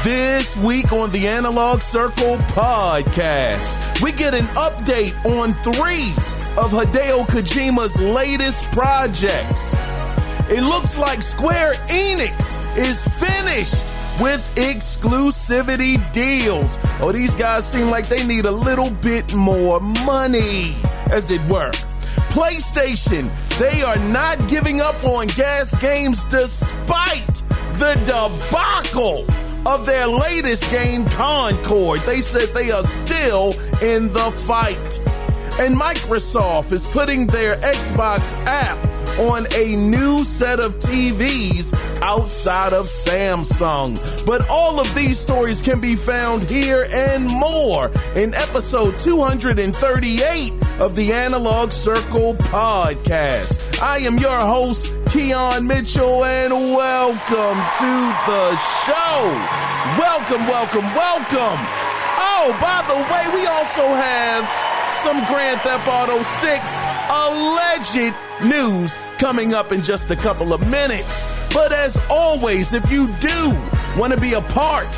This week on the Analog Circle podcast, we get an update on 3 of Hideo Kojima's latest projects. It looks like Square Enix is finished with exclusivity deals. Oh, these guys seem like they need a little bit more money, as it were. PlayStation, they are not giving up on gas games despite the debacle of their latest game, Concord. They said they are still in the fight. And Microsoft is putting their Xbox app on a new set of TVs outside of Samsung. But all of these stories can be found here and more in episode 238 of the Analog Circle podcast. I am your host, Keon Mitchell, and welcome to the show. Welcome. Oh, by the way, we also have some Grand Theft Auto 6 alleged news coming up in just a couple of minutes. But as always, if you do want to be a part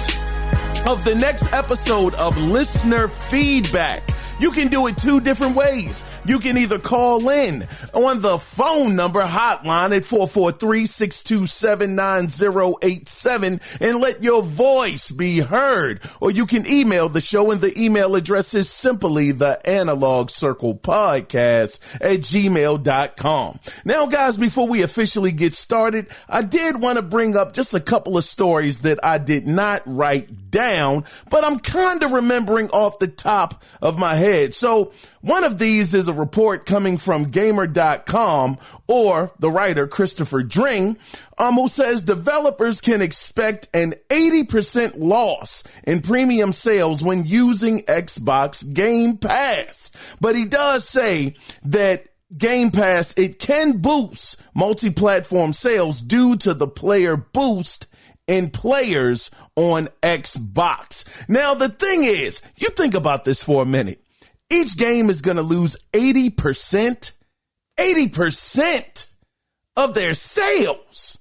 of the next episode of Listener Feedback, you can do it 2 different ways. You can either call in on the phone number hotline at 443-627-9087 and let your voice be heard. Or you can email the show, and the email address is simply the Analog Circle Podcast at gmail.com. Now, guys, before we officially get started, I did want to bring up just a couple of stories that I did not write down, but I'm kind of remembering off the top of my head. So one of these is a report coming from Gamer.com, or the writer Christopher Dring, who says developers can expect an 80% loss in premium sales when using Xbox Game Pass. But he does say that Game Pass, it can boost multi-platform sales due to the player boost in players on Xbox. Now, the thing is, you think about this for a minute. Each game is going to lose 80% of their sales,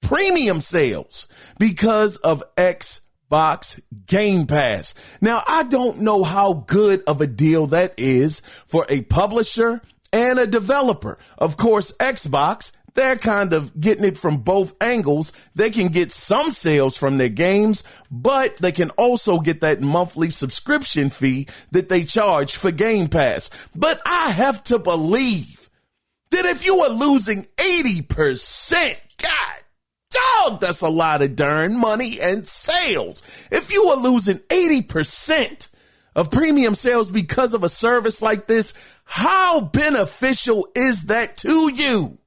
premium sales, because of Xbox Game Pass. Now, I don't know how good of a deal that is for a publisher and a developer. Of course, Xbox, they're kind of getting it from both angles. They can get some sales from their games, but they can also get that monthly subscription fee that they charge for Game Pass. But I have to believe that if you are losing 80%, God dog, that's a lot of darn money and sales. If you are losing 80% of premium sales because of a service like this, how beneficial is that to you?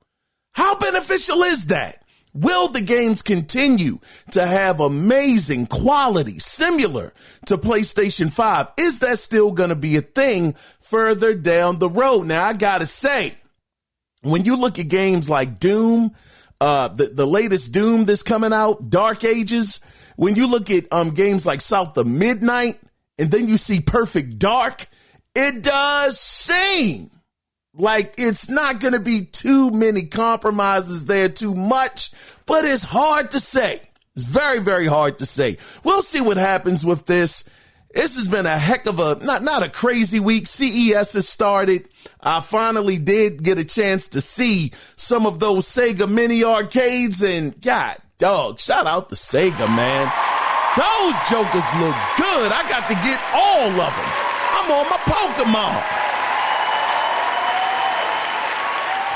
How beneficial is that? Will the games continue to have amazing quality similar to PlayStation 5? Is that still going to be a thing further down the road? Now, I got to say, when you look at games like Doom, the latest Doom that's coming out, Dark Ages, when you look at games like South of Midnight, and then you see Perfect Dark, it does seem like it's not going to be too many compromises there, too much, but it's hard to say. It's very, very hard to say. We'll see what happens with this. This has been a heck of a, not a crazy week. CES has started. I finally did get a chance to see some of those Sega mini arcades, and God dog, shout out to Sega, man. Those jokers look good. I got to get all of them. I'm on my Pokemon.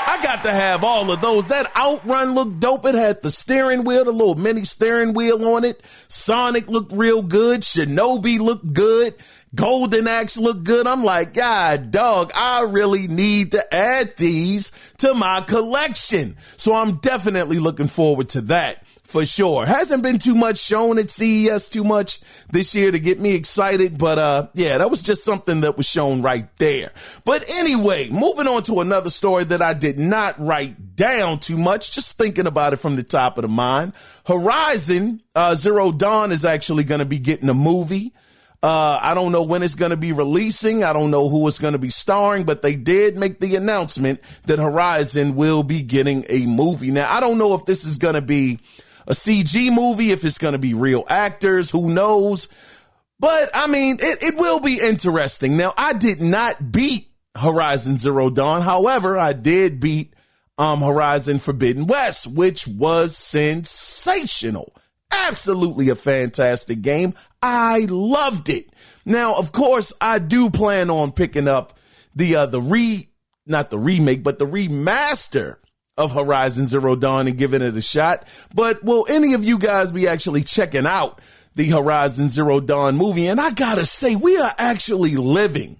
I got to have all of those. That Outrun looked dope. It had the steering wheel, the little mini steering wheel on it. Sonic looked real good. Shinobi looked good. Golden Axe looked good. I'm like, God, dog, I really need to add these to my collection. So I'm definitely looking forward to that. For sure. Hasn't been too much shown at CES too much this year to get me excited. But yeah, that was just something that was shown right there. But anyway, moving on to another story that I did not write down too much, just thinking about it from the top of the mind. Horizon Zero Dawn is actually going to be getting a movie. I don't know when it's going to be releasing. I don't know who it's going to be starring, but they did make the announcement that Horizon will be getting a movie. Now, I don't know if this is going to be a CG movie, if it's going to be real actors, who knows? But I mean, it will be interesting. Now, I did not beat Horizon Zero Dawn. However, I did beat Horizon Forbidden West, which was sensational. Absolutely a fantastic game. I loved it. Now, of course, I do plan on picking up not the remake, but the remaster of Horizon Zero Dawn and giving it a shot. But will any of you guys be actually checking out the Horizon Zero Dawn movie? And I gotta say, we are actually living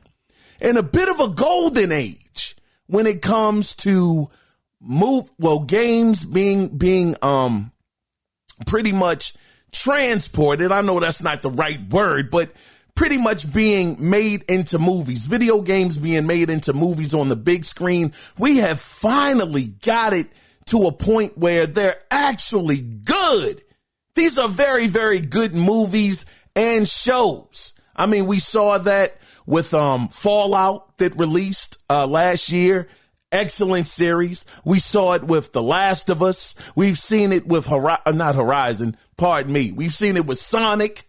in a bit of a golden age when it comes to games being pretty much transported. I know that's not the right word, but pretty much being made into movies, video games being made into movies on the big screen. We have finally got it to a point where they're actually good. These are very, very good movies and shows. I mean, we saw that with Fallout that released last year. Excellent series. We saw it with The Last of Us. We've seen it with We've seen it with Sonic.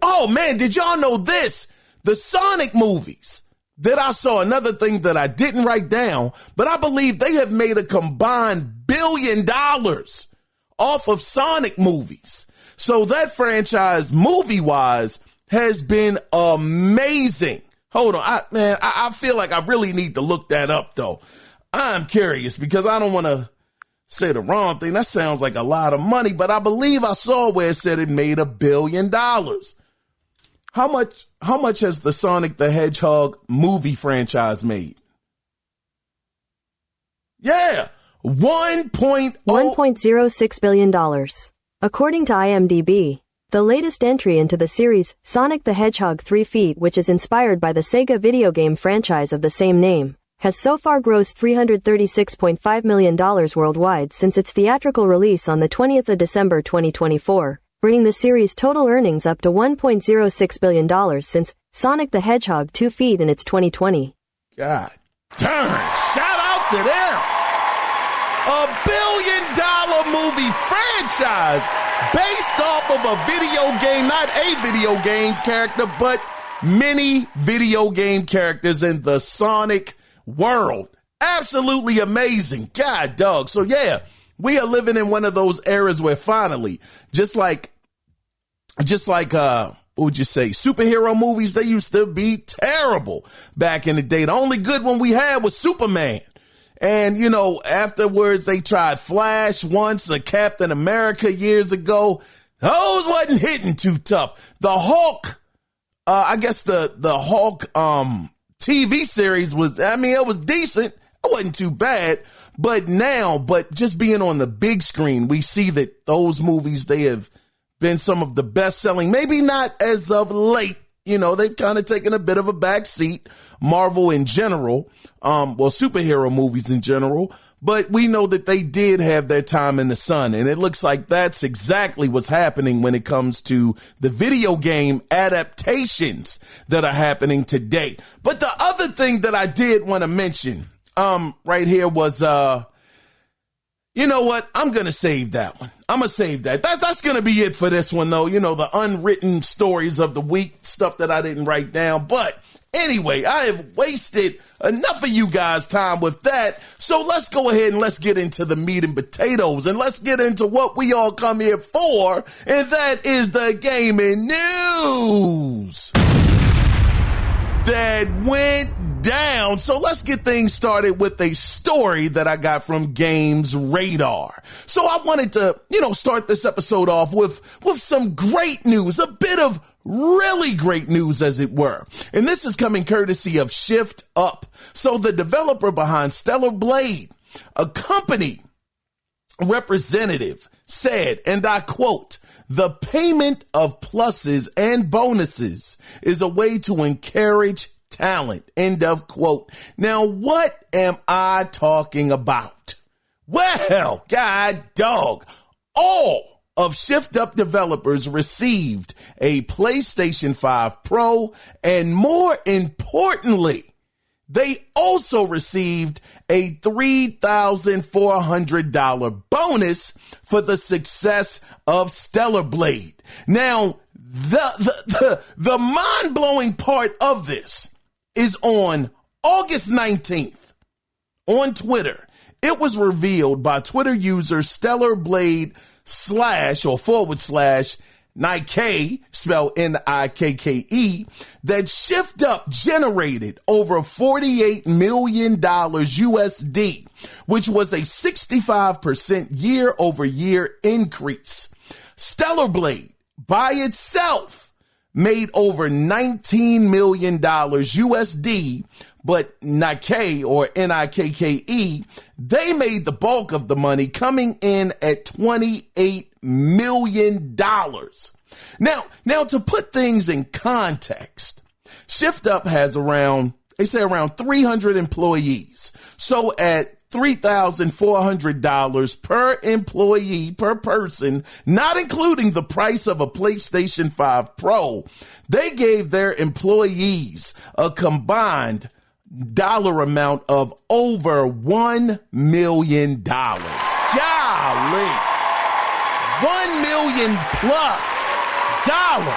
Oh man, did y'all know this? The Sonic movies that I saw, another thing that I didn't write down, but I believe they have made a combined $1 billion off of Sonic movies. So that franchise, movie-wise, has been amazing. Hold on, I feel like I really need to look that up, though. I'm curious because I don't want to say the wrong thing. That sounds like a lot of money, but I believe I saw where it said it made $1 billion. How much has the Sonic the Hedgehog movie franchise made? Yeah, $1.06 billion. According to IMDb, the latest entry into the series, Sonic the Hedgehog 3 Feet, which is inspired by the Sega video game franchise of the same name, has so far grossed $336.5 million worldwide since its theatrical release on the 20th of December 2024, bringing the series' total earnings up to $1.06 billion since Sonic the Hedgehog 2 Feet in its 2020. God darn, shout out to them. $1 billion movie franchise based off of a video game, not a video game character, but many video game characters in the Sonic world. Absolutely amazing. God, dog. So yeah, we are living in one of those eras where finally, just like what would you say, superhero movies, they used to be terrible back in the day. The only good one we had was Superman. And, you know, afterwards they tried Flash once, or Captain America years ago. Those wasn't hitting too tough. The Hulk, I guess the Hulk TV series was, it was decent. It wasn't too bad. But just being on the big screen, we see that those movies, they have been some of the best selling, maybe not as of late. You know, they've kind of taken a bit of a back seat, Marvel in general, superhero movies in general, but we know that they did have their time in the sun, and it looks like that's exactly what's happening when it comes to the video game adaptations that are happening today. But the other thing that I did want to mention, right here was, you know what? I'm going to save that one. I'm going to save that. That's going to be it for this one, though. You know, the unwritten stories of the week, stuff that I didn't write down. But anyway, I have wasted enough of you guys' time with that. So let's go ahead and let's get into the meat and potatoes, and let's get into what we all come here for. And that is the gaming news that went down. So let's get things started with a story that I got from Games Radar. So I wanted to, start this episode off with some great news, a bit of really great news, as it were. And this is coming courtesy of Shift Up. So the developer behind Stellar Blade, a company representative, said, and I quote, "The payment of pluses and bonuses is a way to encourage talent," end of quote. Now, what am I talking about? Well, God dog, all of Shift Up developers received a PlayStation 5 Pro, and more importantly, they also received a $3,400 bonus for the success of Stellar Blade. Now, the mind-blowing part of this is on August 19th on Twitter. It was revealed by Twitter user Stellar Blade / Nike, spelled Nikke, that Shift Up generated over $48 million USD, which was a 65% year-over-year increase. Stellar Blade by itself made over $19 million USD, but Nikke, or Nikke, they made the bulk of the money, coming in at $28 million. Now, to put things in context, Shift Up has around 300 employees. So at $3,400 per employee per person, not including the price of a PlayStation 5 Pro, they gave their employees a combined dollar amount of over $1 million. Golly. $1 million plus dollars.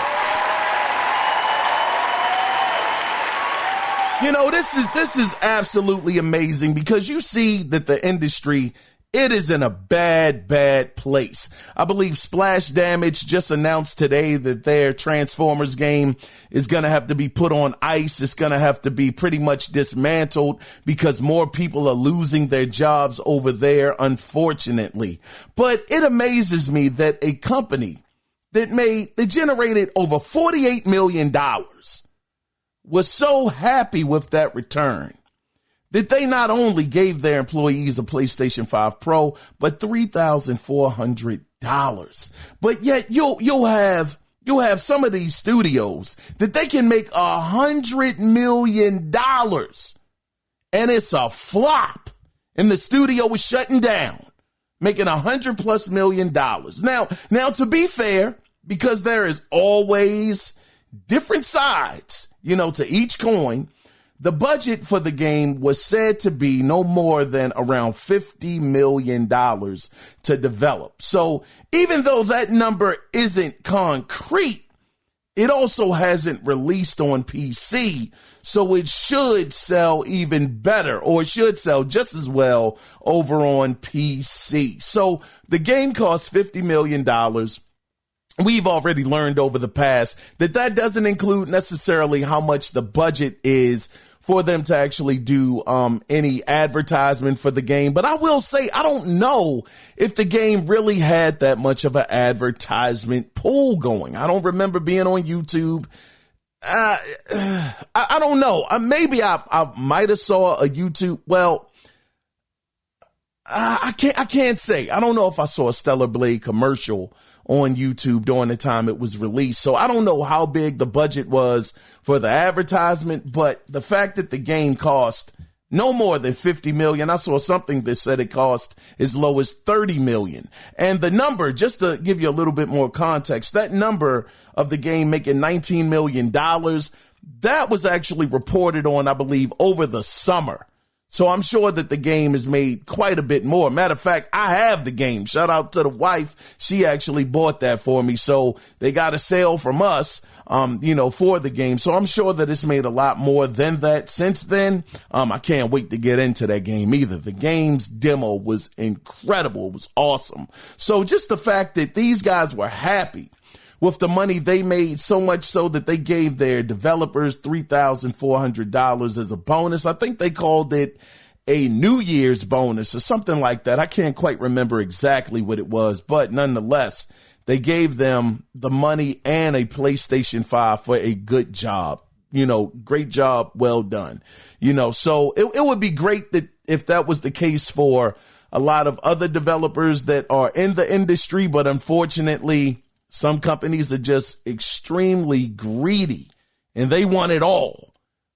You know, this is absolutely amazing, because you see that the industry, it is in a bad place. I believe Splash Damage just announced today that their Transformers game is going to have to be put on ice. It's going to have to be pretty much dismantled because more people are losing their jobs over there, unfortunately. But it amazes me that a company that generated over $48 million was so happy with that return that they not only gave their employees a PlayStation 5 Pro, but $3,400. But yet you'll have some of these studios that they can make $100 million and it's a flop, and the studio is shutting down, making $100+ million. Now, to be fair, because there is always different sides, to each coin, the budget for the game was said to be no more than around $50 million to develop. So even though that number isn't concrete, it also hasn't released on PC. So it should sell even better, or it should sell just as well over on PC. So the game costs $50 million. We've already learned over the past that doesn't include necessarily how much the budget is for them to actually do any advertisement for the game. But I will say, I don't know if the game really had that much of an advertisement pool going. I don't remember being on YouTube. I don't know. Maybe I might have saw a YouTube. Well, I can't say. I don't know if I saw a Stellar Blade commercial on YouTube during the time it was released. So I don't know how big the budget was for the advertisement, but the fact that the game cost no more than $50 million. I saw something that said it cost as low as $30 million. And the number, just to give you a little bit more context, that number of the game making $19 million, that was actually reported on, I believe, over the summer. So I'm sure that the game has made quite a bit more. Matter of fact, I have the game. Shout out to the wife. She actually bought that for me. So they got a sale from us, for the game. So I'm sure that it's made a lot more than that since then. I can't wait to get into that game either. The game's demo was incredible. It was awesome. So just the fact that these guys were happy with the money they made, so much so that they gave their developers $3,400 as a bonus. I think they called it a New Year's bonus or something like that. I can't quite remember exactly what it was, but nonetheless, they gave them the money and a PlayStation 5 for a good job. Great job. Well done. So it would be great that if that was the case for a lot of other developers that are in the industry, but unfortunately, some companies are just extremely greedy and they want it all.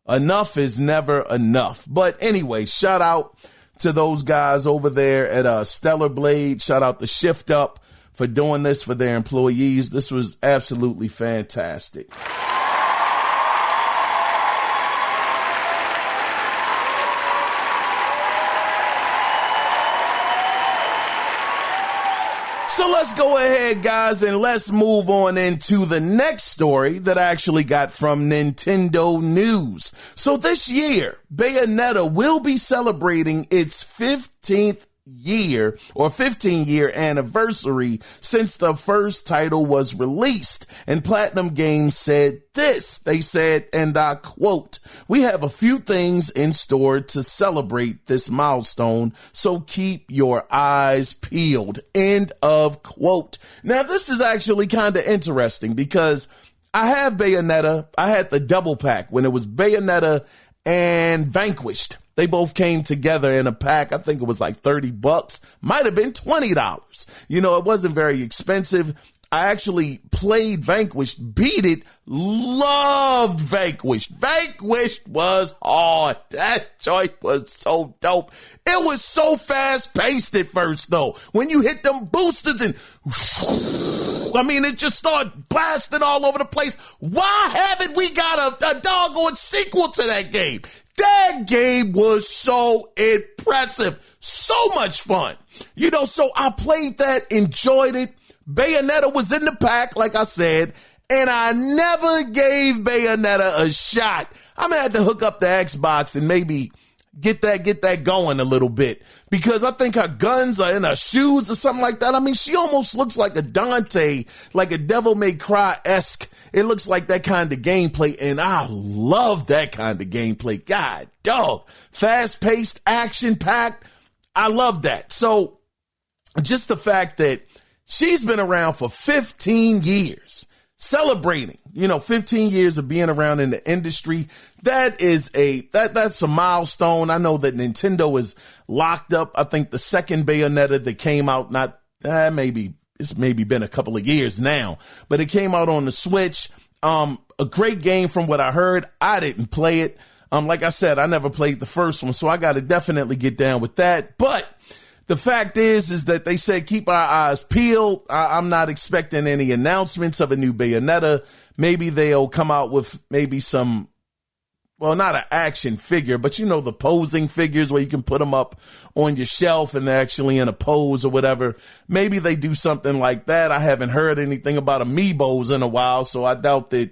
Enough is never enough. But anyway, shout out to those guys over there at Stellar Blade. Shout out to Shift Up for doing this for their employees. This was absolutely fantastic. So let's go ahead, guys, and let's move on into the next story that I actually got from Nintendo News. So this year, Bayonetta will be celebrating its 15th anniversary since the first title was released. And Platinum Games said this. They said, and I quote, "We have a few things in store to celebrate this milestone, so keep your eyes peeled." End of quote. Now, this is actually kind of interesting because I have Bayonetta. I had the double pack when it was Bayonetta and Vanquished. They both came together in a pack. I think it was like $30, might have been $20. You know, it wasn't very expensive. I actually played Vanquished, beat it, loved Vanquished. Vanquished was hard. That joint was so dope. It was so fast paced at first though. When you hit them boosters and I mean, it just started blasting all over the place. Why haven't we got a doggone sequel to that game? That game was so impressive. So much fun. You know, so I played that, enjoyed it. Bayonetta was in the pack, like I said, and I never gave Bayonetta a shot. I'm gonna have to hook up the Xbox and maybe get that going a little bit because I think her guns are in her shoes or something like that. I mean, she almost looks like a Dante, like a Devil May Cry-esque. It looks like that kind of gameplay, and I love that kind of gameplay. God, dog. Fast-paced, action-packed. I love that. So just the fact that she's been around for 15 years, celebrating, 15 years of being around in the industry. That's a milestone. I know that Nintendo is locked up. I think the second Bayonetta that came out, it's maybe been a couple of years now, but it came out on the Switch. A great game from what I heard. I didn't play it. Like I said, I never played the first one, so I got to definitely get down with that. But the fact is that they said keep our eyes peeled. I'm not expecting any announcements of a new Bayonetta. Maybe they'll come out with maybe some, well, not an action figure, but the posing figures where you can put them up on your shelf and they're actually in a pose or whatever. Maybe they do something like that. I haven't heard anything about amiibos in a while, so I doubt that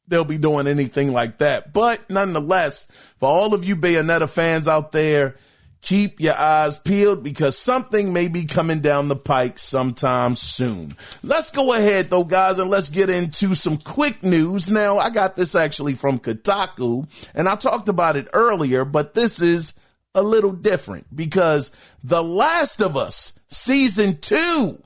they'll be doing anything like that. But nonetheless, for all of you Bayonetta fans out there, keep your eyes peeled because something may be coming down the pike sometime soon. Let's go ahead, though, guys, and let's get into some quick news. Now, I got this actually from Kotaku, and I talked about it earlier, but this is a little different because The Last of Us Season 2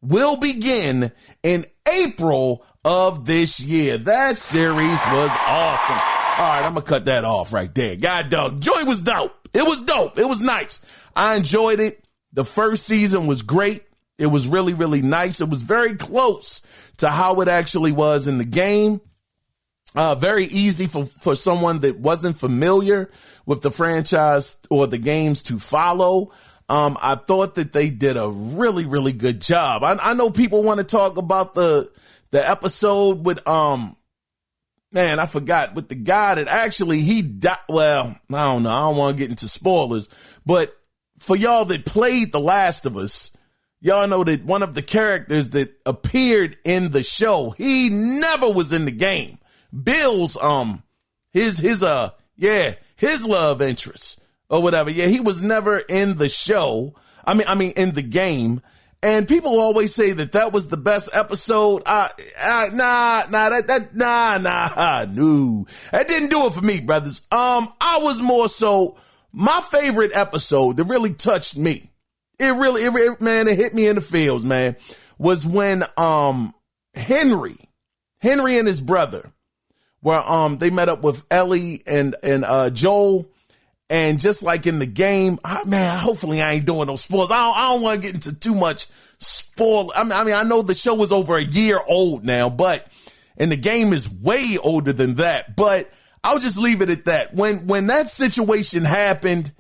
will begin in April of this year. That series was awesome. All right, I'm going to cut that off right there. God dog, joint was dope. It was dope. It was nice. I enjoyed it. The first season was great. It was really, really nice. It was very close to how it actually was in the game. Very easy for someone that wasn't familiar with the franchise or the games to follow. I thought that they did a really, really good job. I know people want to talk about the episode with, man, I forgot, with the guy that actually he died. Well, I don't know. I don't want to get into spoilers, but for y'all that played The Last of Us, y'all know that one of the characters that appeared in the show, he never was in the game. Bill's, his love interest or whatever. Yeah, he was never in the show. I mean, in the game. And people always say that was the best episode. No. That didn't do it for me, brothers. I was more so, my favorite episode that really touched me. It hit me in the feels, man, was when, Henry and his brother were, they met up with Ellie and Joel. And just like in the game, man, hopefully I ain't doing no spoilers. I don't want to get into too much spoil. I mean, I know the show is over a year old now, and the game is way older than that. But I'll just leave it at that. When that situation happened,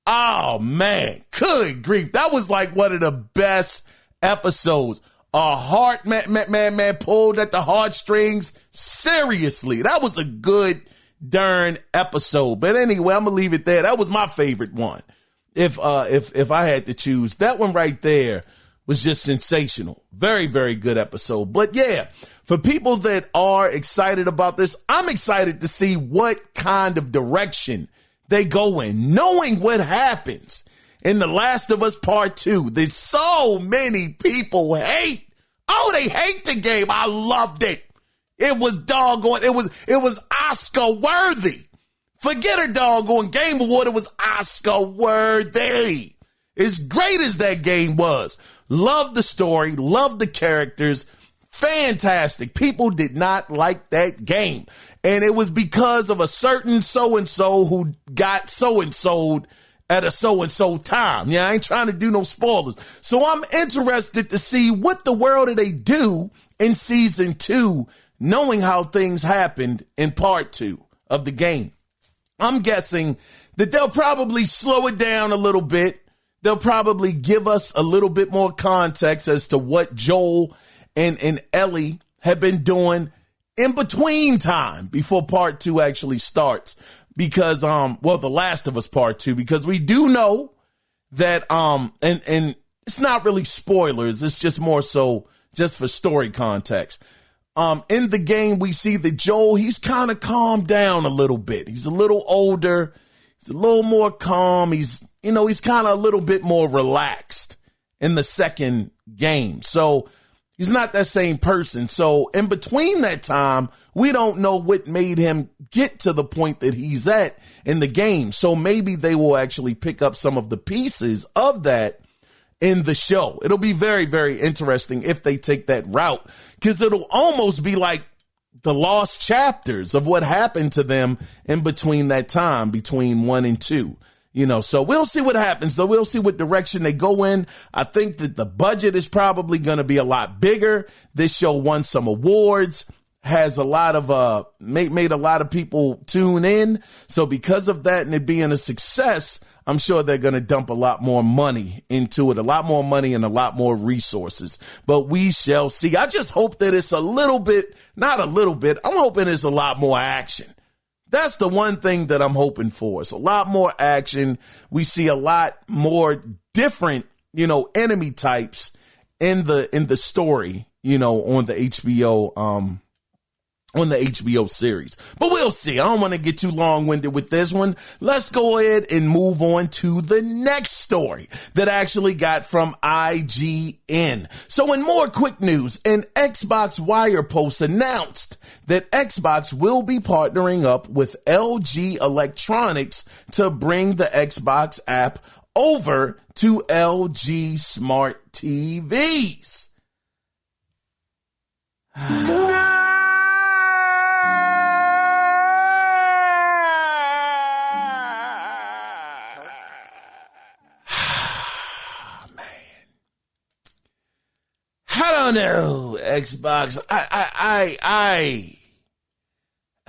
oh man, good grief, that was like one of the best episodes. A heart man pulled at the heartstrings. Seriously, that was a good darn episode. But anyway, I'm gonna leave it there. That was my favorite one. If I had to choose, that one right there was just sensational. Very, very good episode. But yeah, for people that are excited about this, I'm excited to see what kind of direction they go in, knowing what happens in The Last of Us Part 2. There's so many people hate. Oh, they hate the game. I loved it. It was doggone. It was Oscar worthy. Forget a doggone Game Award. It was Oscar worthy. As great as that game was. Love the story. Love the characters. Fantastic. People did not like that game. And it was because of a certain so-and-so who got so-and-so'd at a so-and-so time. Yeah, I ain't trying to do no spoilers. So I'm interested to see what the world do they do in season 2, knowing how things happened in part 2 of the game. I'm guessing that they'll probably slow it down a little bit. They'll probably give us a little bit more context as to what Joel and Ellie have been doing in between time before part 2 actually starts. Because, The Last of Us Part 2, because we do know that, and it's not really spoilers. It's just more so just for story context. In the game, we see that Joel, he's kind of calmed down a little bit. He's a little older. He's a little more calm. He's kind of a little bit more relaxed in the second game. So he's not that same person. So in between that time, we don't know what made him get to the point that he's at in the game. So maybe they will actually pick up some of the pieces of that in the show. It'll be very, very interesting if they take that route, because it'll almost be like the lost chapters of what happened to them in between that time, between 1 and 2. So we'll see what happens, though. We'll see what direction they go in. I think that the budget is probably going to be a lot bigger. This show won some awards, has a lot of, made a lot of people tune in. So because of that and it being a success, I'm sure they're going to dump a lot more money into it, a lot more money and a lot more resources. But we shall see. I just hope that it's a little bit, not a little bit, I'm hoping it's a lot more action. That's the one thing that I'm hoping for. It's a lot more action. We see a lot more different, enemy types in the story, on the HBO series. But we'll see. I don't want to get too long-winded with this one. Let's go ahead and move on to the next story that I actually got from IGN. So in more quick news, an Xbox Wire post announced that Xbox will be partnering up with LG Electronics to bring the Xbox app over to LG Smart TVs. I don't know, Xbox.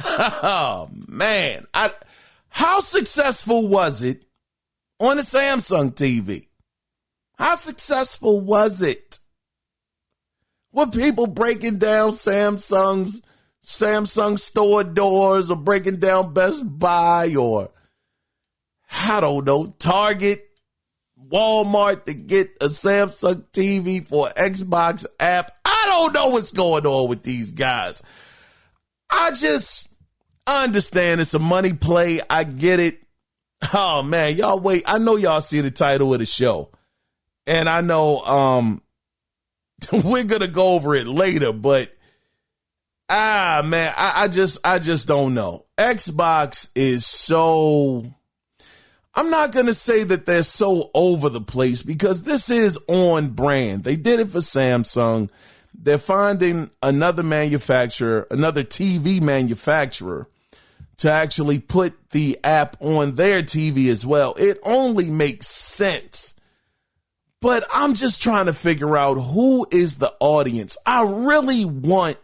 Oh man. How successful was it on the Samsung TV? How successful was it? Were people breaking down Samsung store doors, or breaking down Best Buy, or I don't know, Target, Walmart to get a Samsung TV for Xbox app? I don't know what's going on with these guys. I understand it's a money play. I get it. Oh man, y'all wait. I know y'all see the title of the show, and I know we're gonna go over it later, but man, I just don't know. Xbox is so, I'm not going to say that they're so over the place, because this is on brand. They did it for Samsung. They're finding another manufacturer, another TV manufacturer, to actually put the app on their TV as well. It only makes sense. But I'm just trying to figure out who is the audience. I really want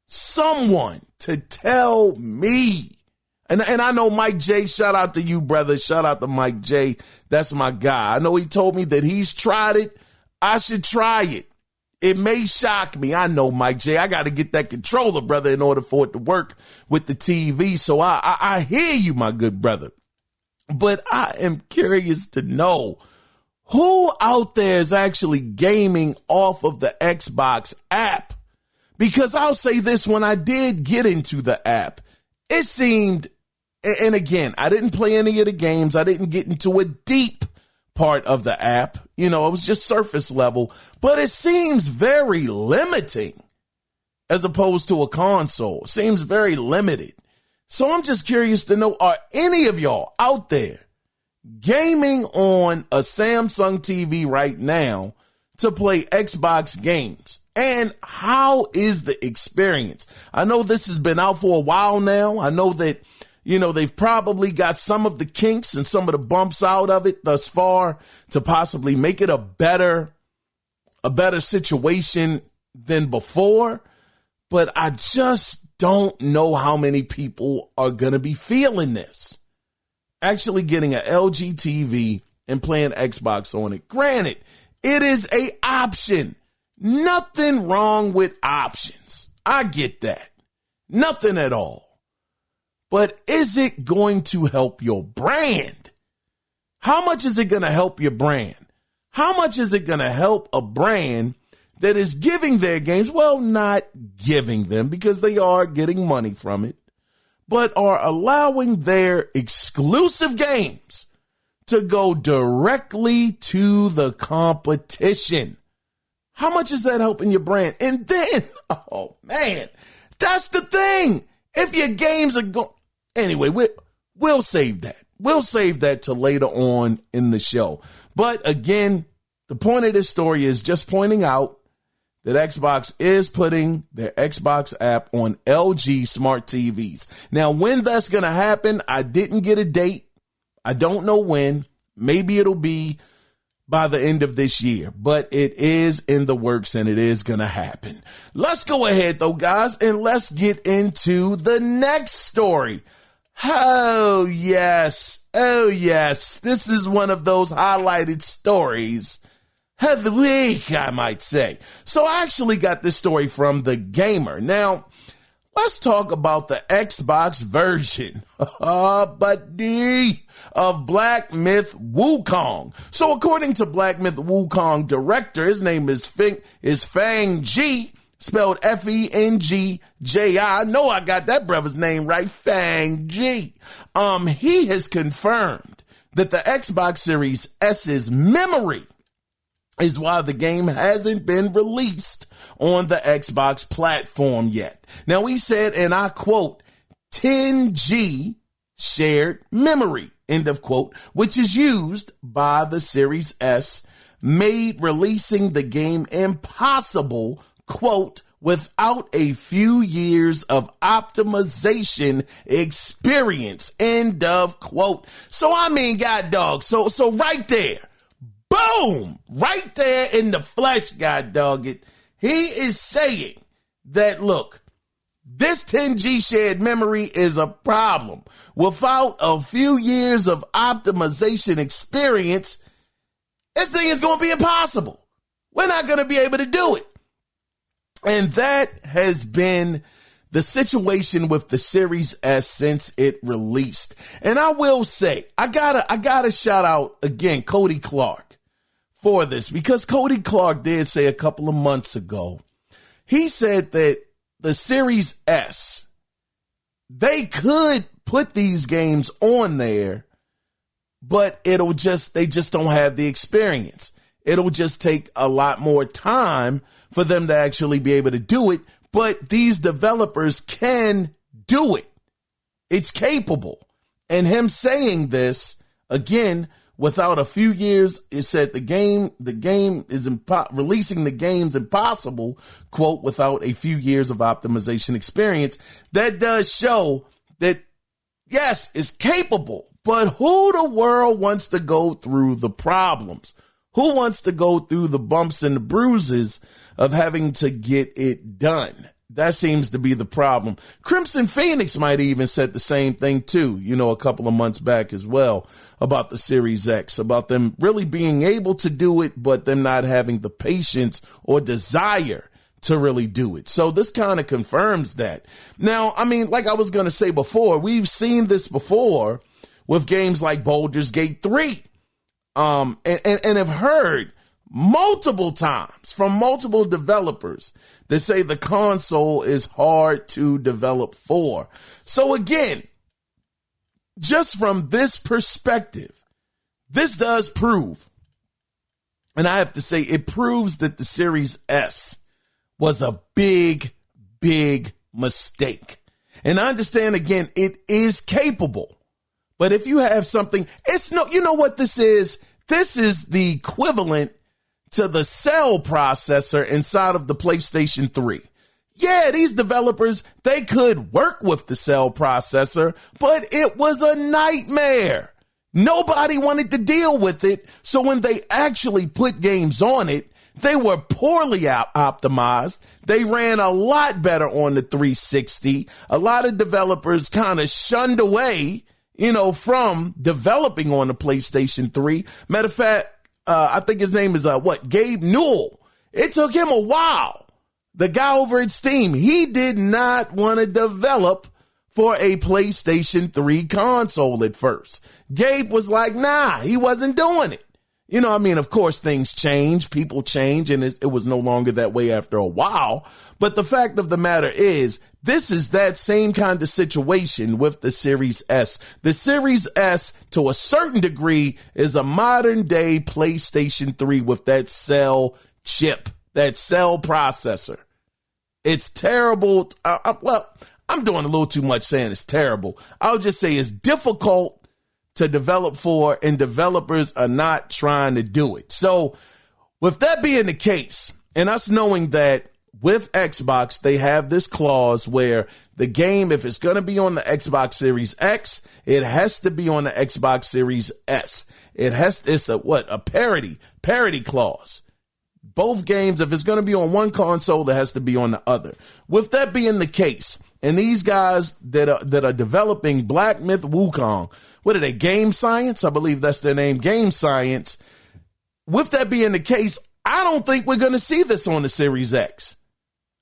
someone to tell me. And I know Mike J, shout out to you, brother. Shout out to Mike J. That's my guy. I know he told me that he's tried it. I should try it. It may shock me. I know, Mike J. I got to get that controller, brother, in order for it to work with the TV. So I hear you, my good brother. But I am curious to know Who out there is actually gaming off of the Xbox app? Because I'll say this, when I did get into the app, it seemed, and again, I didn't play any of the games. I didn't get into a deep part of the app. It was just surface level, but it seems very limiting as opposed to a console. It seems very limited. So I'm just curious to know, are any of y'all out there gaming on a Samsung TV right now to play Xbox games? And how is the experience? I know this has been out for a while now. I know that, they've probably got some of the kinks and some of the bumps out of it thus far to possibly make it a better situation than before. But I just don't know how many people are going to be feeling this. Actually getting an LG TV and playing Xbox on it. Granted, it is an option. Nothing wrong with options. I get that. Nothing at all. But is it going to help your brand? How much is it going to help your brand? How much is it going to help a brand that is giving their games, well, not giving them because they are getting money from it, but are allowing their exclusive games to go directly to the competition? How much is that helping your brand? And then, oh man, that's the thing. If your games are going, anyway, we'll save that. We'll save that till later on in the show. But again, the point of this story is just pointing out that Xbox is putting their Xbox app on LG smart TVs. Now, when that's going to happen, I didn't get a date. I don't know when. Maybe it'll be by the end of this year, but it is in the works and it is going to happen. Let's go ahead though, guys, and let's get into the next story. Oh, yes. Oh, yes. This is one of those highlighted stories of the week, I might say. So I actually got this story from The Gamer. Now, let's talk about the Xbox version, of Black Myth Wukong. So according to Black Myth Wukong director, his name is Feng Ji, spelled F-E-N-G-J-I. I know I got that brother's name right, Feng Ji. He has confirmed that the Xbox Series S's memory is why the game hasn't been released on the Xbox platform yet. Now, he said, and I quote, 10G shared memory, end of quote, which is used by the Series S, made releasing the game impossible, quote, without a few years of optimization experience, end of quote. So, I mean, God dog, so right there, boom, right there in the flesh, God dog it. He is saying that, look, this 10G shared memory is a problem. Without a few years of optimization experience, this thing is going to be impossible. We're not going to be able to do it. And that has been the situation with the Series S since it released. And I will say, I gotta shout out again, Cody Clark, for this, because Cody Clark did say a couple of months ago, he said that the Series S, they could put these games on there, but they just don't have the experience. It'll just take a lot more time for them to actually be able to do it, but these developers can do it. It's capable. And him saying this, again, without a few years, it said the game is releasing the game's impossible, quote, without a few years of optimization experience. That does show that, yes, it's capable, but who the world wants to go through the problems? Who wants to go through the bumps and the bruises of having to get it done? That seems to be the problem. Crimson Phoenix might even said the same thing too, a couple of months back as well, about the Series X, about them really being able to do it, but them not having the patience or desire to really do it. So this kind of confirms that. Now, I mean, like I was going to say before, we've seen this before with games like Baldur's Gate 3. and have heard multiple times from multiple developers that say the console is hard to develop for. So again, just from this perspective, this does prove, and I have to say, it proves that the Series S was a big, big mistake. And I understand, again, it is capable. But if you have something, you know what this is? This is the equivalent to the cell processor inside of the PlayStation 3. Yeah, these developers, they could work with the cell processor, but it was a nightmare. Nobody wanted to deal with it. So when they actually put games on it, they were poorly optimized. They ran a lot better on the 360. A lot of developers kind of shunned away, from developing on the PlayStation 3. Matter of fact, I think his name is, Gabe Newell. It took him a while. The guy over at Steam, he did not want to develop for a PlayStation 3 console at first. Gabe was like, nah, he wasn't doing it. Of course, things change, people change, and it was no longer that way after a while. But the fact of the matter is, this is that same kind of situation with the Series S. The Series S, to a certain degree, is a modern day PlayStation 3 with that cell chip, that cell processor. It's terrible. I'm doing a little too much saying it's terrible. I'll just say it's difficult to develop for, and developers are not trying to do it. So with that being the case, and us knowing that with Xbox, they have this clause where the game, if it's going to be on the Xbox Series X, it has to be on the Xbox Series S. It's a parity clause. Both games, if it's going to be on one console, it has to be on the other. With that being the case, and these guys that are developing Black Myth Wukong, what are they, Game Science? I believe that's their name, Game Science. With that being the case, I don't think we're going to see this on the Series X.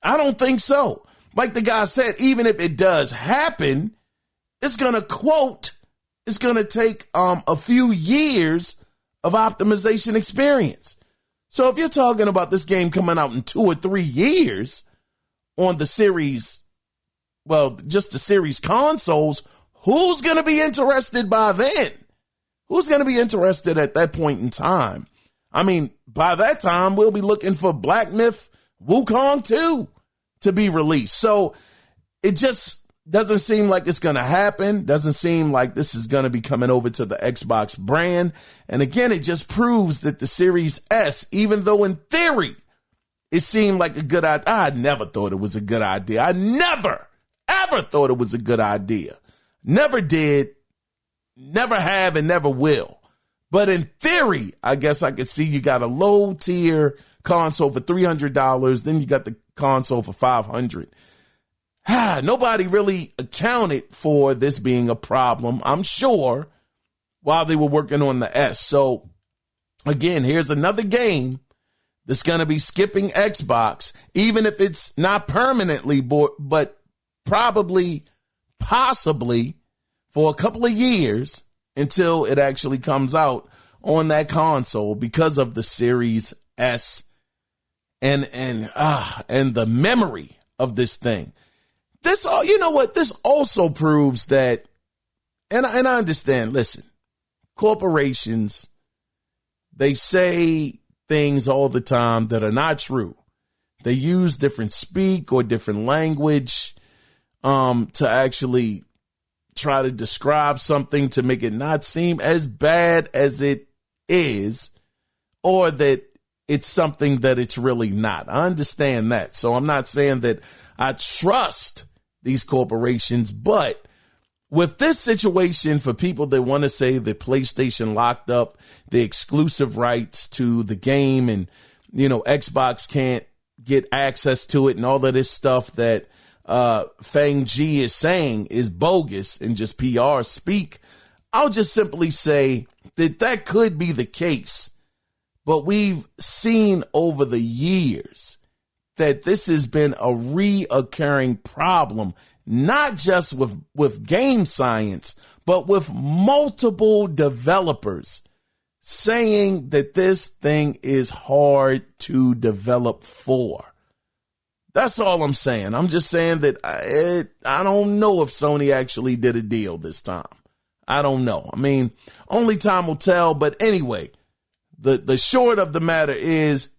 I don't think so. Like the guy said, even if it does happen, it's going to take a few years of optimization experience. So if you're talking about this game coming out in 2 or 3 years on the Series, just the Series consoles, who's going to be interested by then? Who's going to be interested at that point in time? By that time, we'll be looking for Black Myth Wukong 2 to be released. So it just doesn't seem like it's going to happen. Doesn't seem like this is going to be coming over to the Xbox brand. And again, it just proves that the Series S, even though in theory it seemed like a good idea, I never thought it was a good idea. I never, ever thought it was a good idea. Never did, never have, and never will. But in theory, I guess I could see you got a low tier console for $300. Then you got the console for $500. Nobody really accounted for this being a problem, I'm sure, while they were working on the S. So again, here's another game that's going to be skipping Xbox, even if it's not permanently, but possibly for a couple of years until it actually comes out on that console because of the Series S and the memory of this thing. This, this also proves that, and I understand, listen, corporations, they say things all the time that are not true. They use different speak or different language to actually try to describe something to make it not seem as bad as it is, or that it's something that it's really not. I understand that. So I'm not saying that I trust these corporations, but with this situation, for people that want to say that PlayStation locked up the exclusive rights to the game and, Xbox can't get access to it and all of this stuff that Fang G is saying is bogus and just PR speak, I'll just simply say that could be the case. But we've seen over the years that this has been a reoccurring problem, not just with Game Science, but with multiple developers saying that this thing is hard to develop for. That's all I'm saying. I'm just saying that I don't know if Sony actually did a deal this time. I don't know. I mean, only time will tell. But anyway, the short of the matter is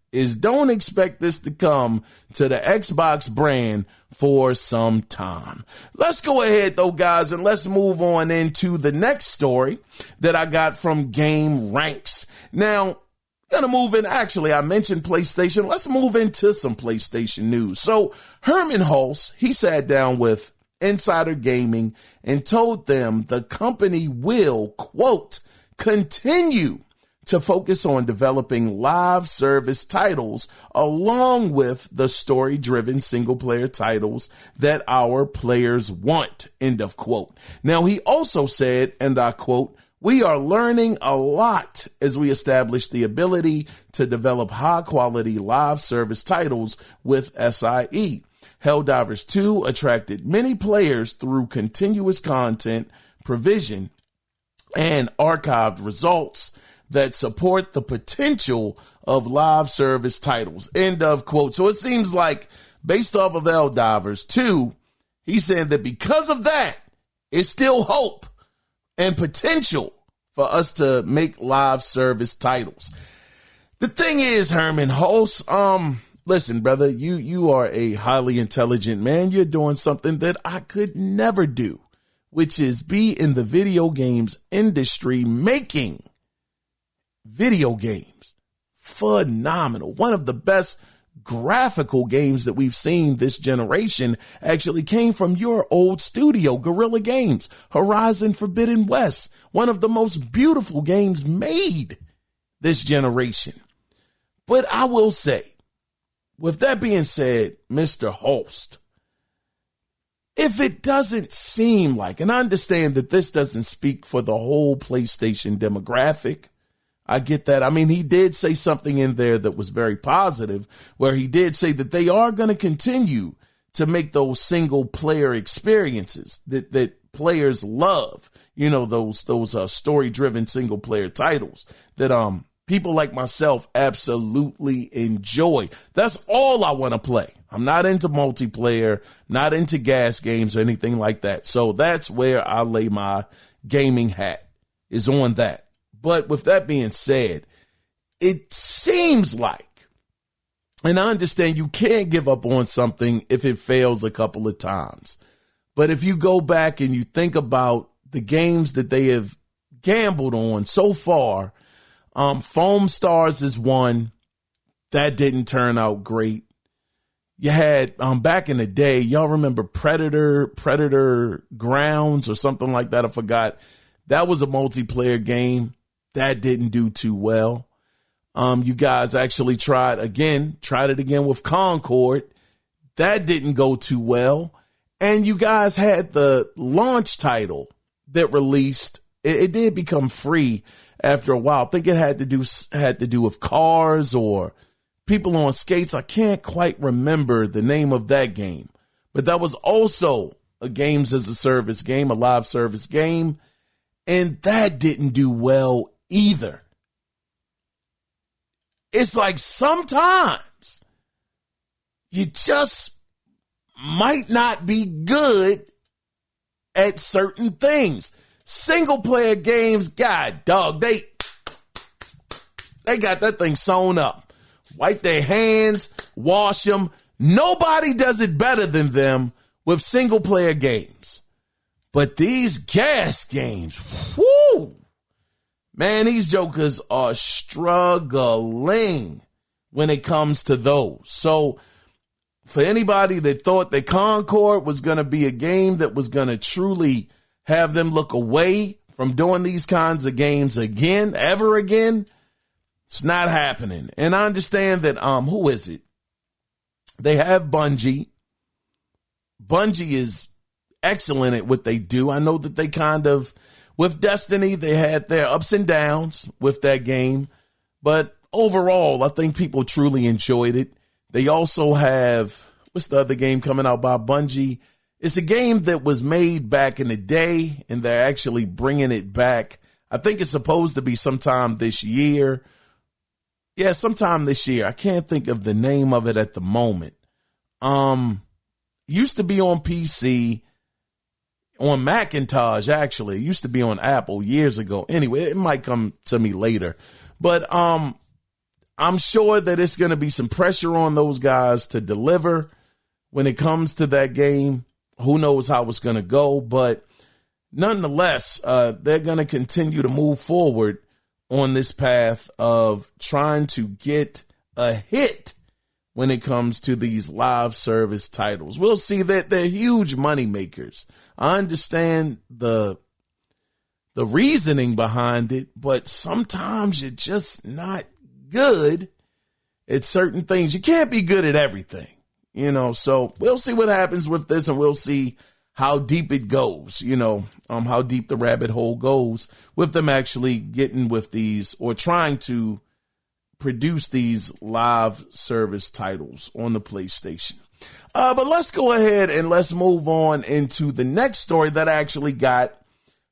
don't expect this to come to the Xbox brand for some time. Let's go ahead, though, guys, and let's move on into the next story that I got from Game Ranks. Now, gonna move in. Actually, I mentioned PlayStation. Let's move into some PlayStation news. So Hermen Hulst, he sat down with Insider Gaming and told them the company will, quote, continue to focus on developing live service titles along with the story-driven single-player titles that our players want, end of quote. Now, he also said, and I quote, we are learning a lot as we establish the ability to develop high-quality live service titles with SIE. Helldivers 2 attracted many players through continuous content provision and archived results that support the potential of live service titles, end of quote. So it seems like based off of Helldivers 2, he said that because of that, it's still hope and potential for us to make live service titles. The thing is, Hermen Hulst, listen, brother, you are a highly intelligent man. You're doing something that I could never do, which is be in the video games industry making video games. Phenomenal. One of the best graphical games that we've seen this generation actually came from your old studio, Guerrilla Games, Horizon Forbidden West, one of the most beautiful games made this generation. But I will say, with that being said, Mr. Hulst, if it doesn't seem like, and I understand that this doesn't speak for the whole PlayStation demographic, I get that. I mean, he did say something in there that was very positive, where he did say that they are going to continue to make those single player experiences that players love. You know, those story driven single player titles that people like myself absolutely enjoy. That's all I want to play. I'm not into multiplayer, not into gas games or anything like that. So that's where I lay my gaming hat, is on that. But with that being said, it seems like, and I understand you can't give up on something if it fails a couple of times. But if you go back and you think about the games that they have gambled on so far, Foam Stars is one that didn't turn out great. You had back in the day, y'all remember Predator Grounds or something like that. I forgot. That was a multiplayer game. That didn't do too well. You guys actually tried it again with Concord. That didn't go too well. And you guys had the launch title that released. It did become free after a while. I think it had to do with cars or people on skates. I can't quite remember the name of that game, but that was also a games as a service game, a live service game. And that didn't do well either. It's like sometimes you just might not be good at certain things. Single player games, God dog, they got that thing sewn up. Wipe their hands, wash them. Nobody does it better than them with single player games. But these gas games, whoo, man, these jokers are struggling when it comes to those. So for anybody that thought that Concord was going to be a game that was going to truly have them look away from doing these kinds of games again, ever again, it's not happening. And I understand that, who is it? They have Bungie. Bungie is excellent at what they do. I know that they with Destiny, they had their ups and downs with that game. But overall, I think people truly enjoyed it. They also have, what's the other game coming out by Bungie? It's a game that was made back in the day, and they're actually bringing it back. I think it's supposed to be sometime this year. Yeah, sometime this year. I can't think of the name of it at the moment. Used to be on PC, on Macintosh, actually. It used to be on Apple years ago. Anyway, it might come to me later. But I'm sure that it's going to be some pressure on those guys to deliver when it comes to that game. Who knows how it's going to go, but nonetheless, they're going to continue to move forward on this path of trying to get a hit when it comes to these live service titles. We'll see that they're huge money makers. I understand the reasoning behind it, but sometimes you're just not good at certain things. You can't be good at everything, so we'll see what happens with this, and we'll see how deep it goes, how deep the rabbit hole goes with them actually getting with these or trying to produce these live service titles on the PlayStation. But let's go ahead and let's move on into the next story that I actually got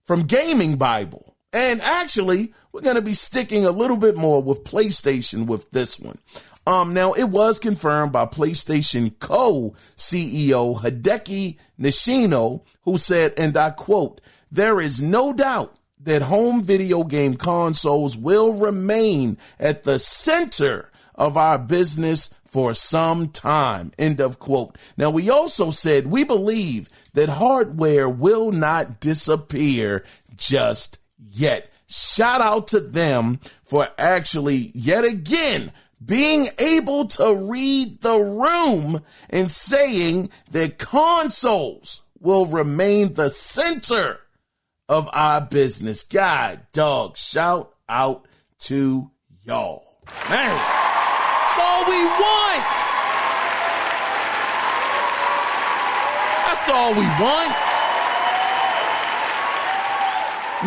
from Gaming Bible. And actually, we're going to be sticking a little bit more with PlayStation with this one. Now, it was confirmed by PlayStation co-CEO Hideki Nishino, who said, and I quote, "There is no doubt that home video game consoles will remain at the center of our business for some time," end of quote. Now, we also said we believe that hardware will not disappear just yet. Shout out to them for actually, yet again, being able to read the room and saying that consoles will remain the center of our business. God, dog, shout out to y'all. Man, that's all we want. That's all we want.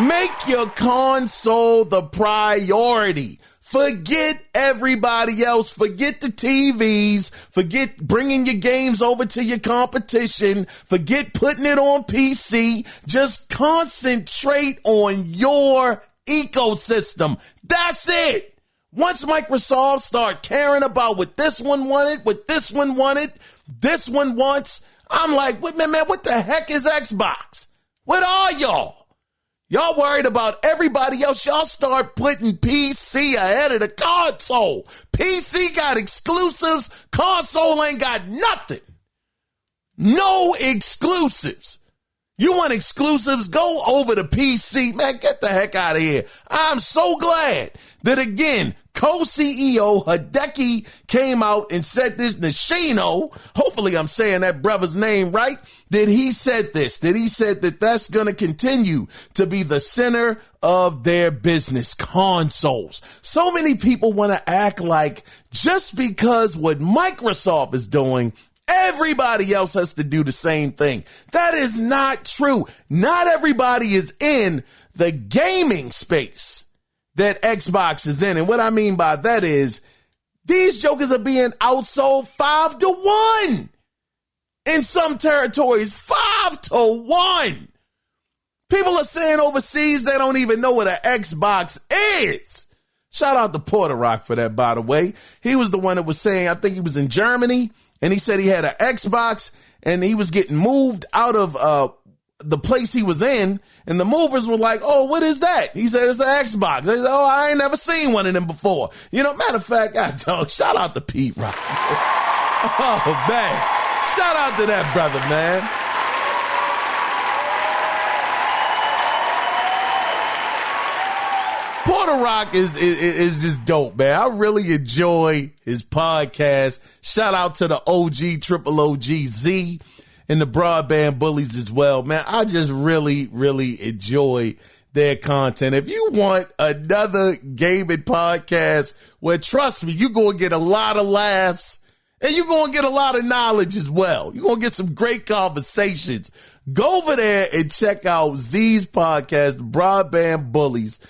Make your console the priority. Forget everybody else. Forget the TVs. Forget bringing your games over to your competition. Forget putting it on PC. Just concentrate on your ecosystem. That's it. Once Microsoft start caring about what this one wanted, what this one wanted, this one wants, I'm like, man, what the heck is Xbox? What are y'all? Y'all worried about everybody else. Y'all start putting PC ahead of the console. PC got exclusives. Console ain't got nothing. No exclusives. You want exclusives? Go over to PC. Man, get the heck out of here. I'm so glad that, again, co-CEO Hideki came out and said this. Nishino, hopefully I'm saying that brother's name right, that he said this, that he said that that's going to continue to be the center of their business, consoles. So many people want to act like just because what Microsoft is doing, everybody else has to do the same thing. That is not true. Not everybody is in the gaming space that Xbox is in. And what I mean by that is these jokers are being outsold 5-1 in some territories. 5-1. People are saying overseas they don't even know what an Xbox is. Shout out to Porter Rock for that, by the way. He was the one that was saying, I think he was in Germany, and he said he had an Xbox and he was getting moved out of the place he was in, and the movers were like, "Oh, what is that?" He said, "It's an Xbox." They said, "Oh, I ain't never seen one of them before." Matter of fact, shout out to Pete Rock. Oh, man. Shout out to that brother, man. Porter Rock is just dope, man. I really enjoy his podcast. Shout out to the OG, Triple OG Z, and the Broadband Bullies as well, man. I just really, really enjoy their content. If you want another gaming podcast where, trust me, you're going to get a lot of laughs and you're going to get a lot of knowledge as well. You're going to get some great conversations. Go over there and check out Z's podcast, Broadband Bullies.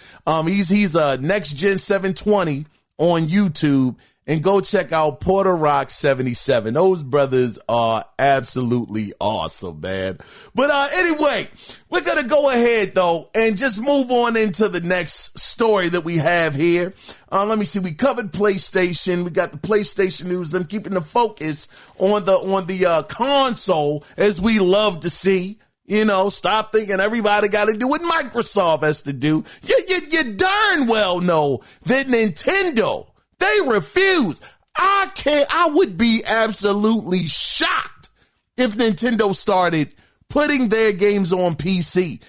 He's Next Gen 720 on YouTube. and go check out Porter Rock 77. Those brothers are absolutely awesome, man. But anyway, we're going to go ahead, though, and just move on into the next story that we have here. Let me see. We covered PlayStation. We got the PlayStation news. I'm keeping the focus on the console, as we love to see. You know, stop thinking everybody got to do what Microsoft has to do. You darn well know that Nintendo, they refuse. I would be absolutely shocked if Nintendo started putting their games on PC.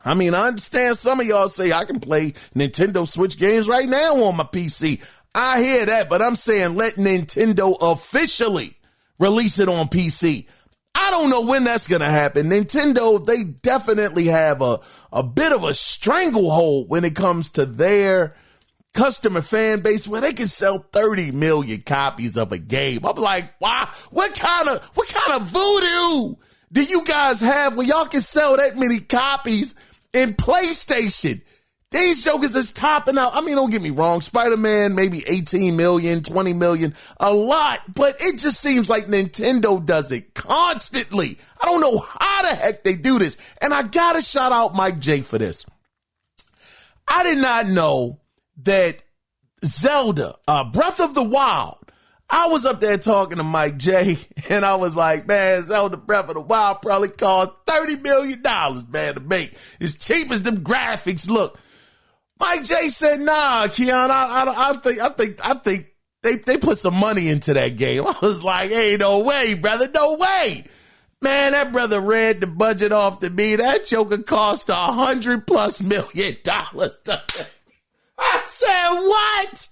I understand some of y'all say I can play Nintendo Switch games right now on my PC. I hear that, but I'm saying let Nintendo officially release it on PC. I don't know when that's going to happen. Nintendo, they definitely have a bit of a stranglehold when it comes to their customer fan base where they can sell 30 million copies of a game. I'm like, wow, what kind of voodoo do you guys have where y'all can sell that many copies in PlayStation? These jokers is topping out. I mean, don't get me wrong. Spider-Man, maybe 18 million, 20 million, a lot, but it just seems like Nintendo does it constantly. I don't know how the heck they do this. And I gotta shout out Mike J for this. I did not know that Zelda, Breath of the Wild, I was up there talking to Mike J, and I was like, man, Zelda Breath of the Wild probably cost $30 million, man, to make. As cheap as them graphics look. Mike J said, nah, Keon, I think they put some money into that game. I was like, hey, no way, brother, no way. Man, that brother read the budget off to me. That joker cost $100+ million. I said, what?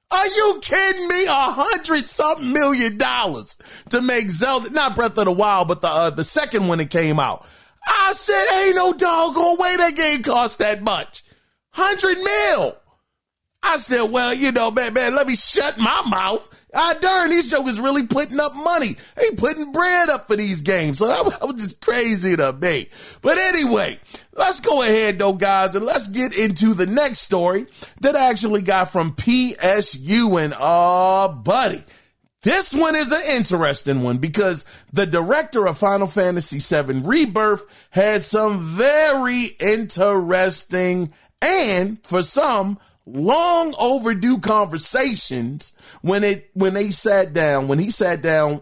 Are you kidding me? $100-something million to make Zelda, not Breath of the Wild, but the second one that came out. I said, ain't no doggone way that game cost that much. 100 mil. I said, well, you know, man, let me shut my mouth. Darn, these jokers really putting up money. They putting bread up for these games. So that was just crazy to me. But anyway, let's go ahead, though, guys, and let's get into the next story that I actually got from PSU. And, buddy, this one is an interesting one because the director of Final Fantasy VII Rebirth had some very interesting and, for some, long overdue conversations when he sat down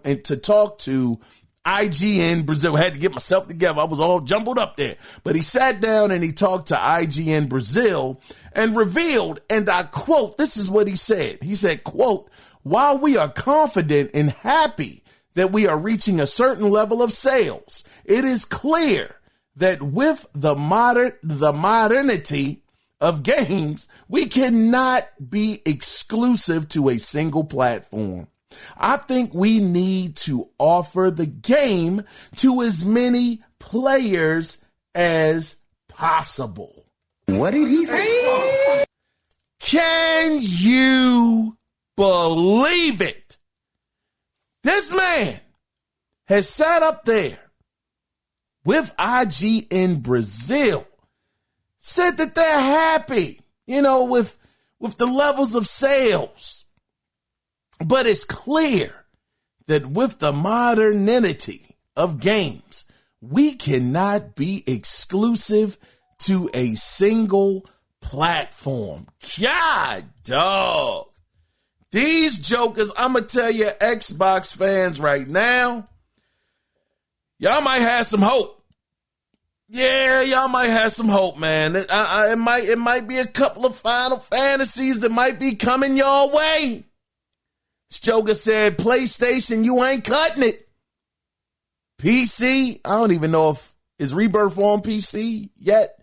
and to talk to IGN Brazil. I had to get myself together. I was all jumbled up there. But he sat down and he talked to IGN Brazil and revealed, and I quote, this is what he said. He said, quote, while we are confident and happy that we are reaching a certain level of sales, it is clear that with the modernity of games, we cannot be exclusive to a single platform. I think we need to offer the game to as many players as possible. What did he say? Can you believe it? This man has sat up there with IGN Brazil, said that they're happy, you know, with the levels of sales. But it's clear that with the modernity of games, we cannot be exclusive to a single platform. God, dog. These jokers, I'm going to tell you, Xbox fans right now, y'all might have some hope. Yeah, y'all might have some hope, man. It might be a couple of Final Fantasies that might be coming your way. This joker said, PlayStation, you ain't cutting it. PC, I don't even know if is Rebirth on PC yet.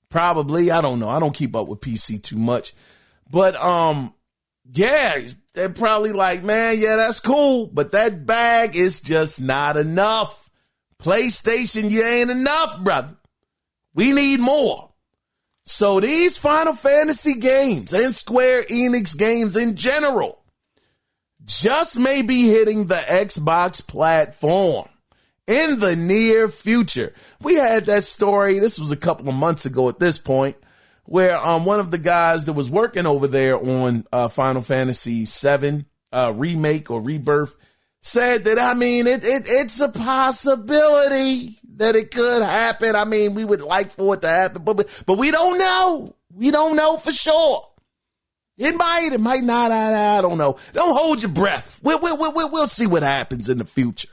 Probably, I don't know. I don't keep up with PC too much. But, yeah, they're probably like, man, yeah, that's cool, but that bag is just not enough. PlayStation, you ain't enough, brother. We need more. So these Final Fantasy games and Square Enix games in general just may be hitting the Xbox platform in the near future. We had that story, this was a couple of months ago at this point, where one of the guys that was working over there on Final Fantasy VII remake or rebirth said that, I mean, it's a possibility that it could happen. I mean, we would like for it to happen, but we don't know. We don't know for sure. It might not. I don't know. Don't hold your breath. We'll see what happens in the future.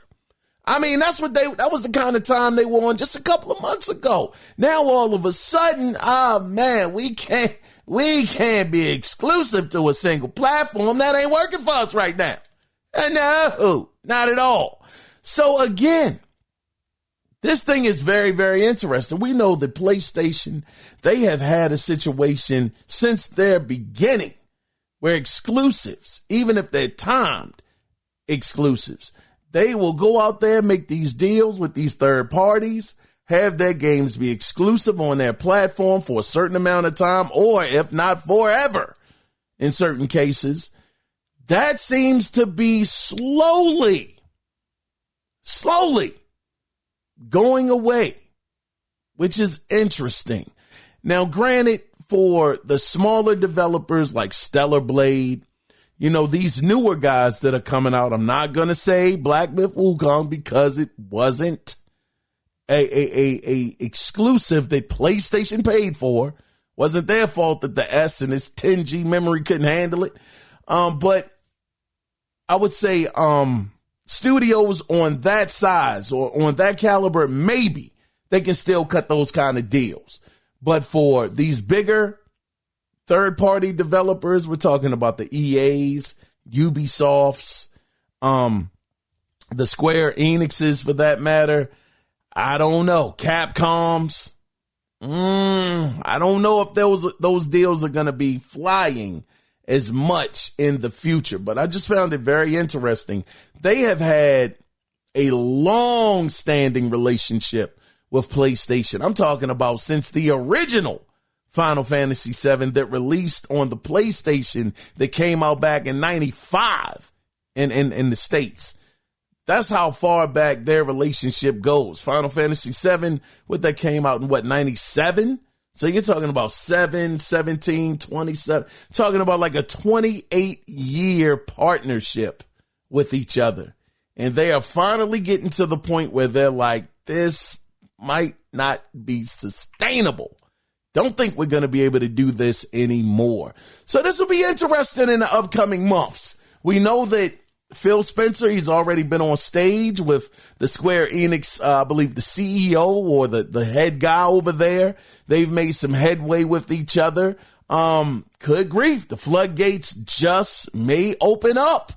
I mean, that was the kind of time they were on just a couple of months ago. Now, all of a sudden, man, we can't be exclusive to a single platform. That ain't working for us right now. No, not at all. So again, this thing is very, very interesting. We know that PlayStation, they have had a situation since their beginning where exclusives, even if they're timed exclusives, they will go out there, make these deals with these third parties, have their games be exclusive on their platform for a certain amount of time, or if not forever, in certain cases. That seems to be slowly going away, which is interesting. Now, granted, for the smaller developers like Stellar Blade, you know, these newer guys that are coming out, I'm not going to say Black Myth Wukong because it wasn't a exclusive that PlayStation paid for. Wasn't their fault that the S and its 10G memory couldn't handle it. But I would say studios on that size or on that caliber, maybe they can still cut those kind of deals. But for these bigger third-party developers, we're talking about the EAs, Ubisofts, the Square Enixes for that matter. I don't know. Capcoms. I don't know if those deals are going to be flying as much in the future, but I just found it very interesting. They have had a long-standing relationship with PlayStation. I'm talking about since the original Final Fantasy VII that released on the PlayStation that came out back in 95 in the States. That's how far back their relationship goes. Final Fantasy VII, that came out in 97? So you're talking about 7, 17, 27, talking about like a 28-year partnership with each other. And they are finally getting to the point where they're like, this might not be sustainable. Don't think we're going to be able to do this anymore. So this will be interesting in the upcoming months. We know that Phil Spencer, he's already been on stage with the Square Enix, I believe the CEO or the head guy over there. They've made some headway with each other. Good grief, the floodgates just may open up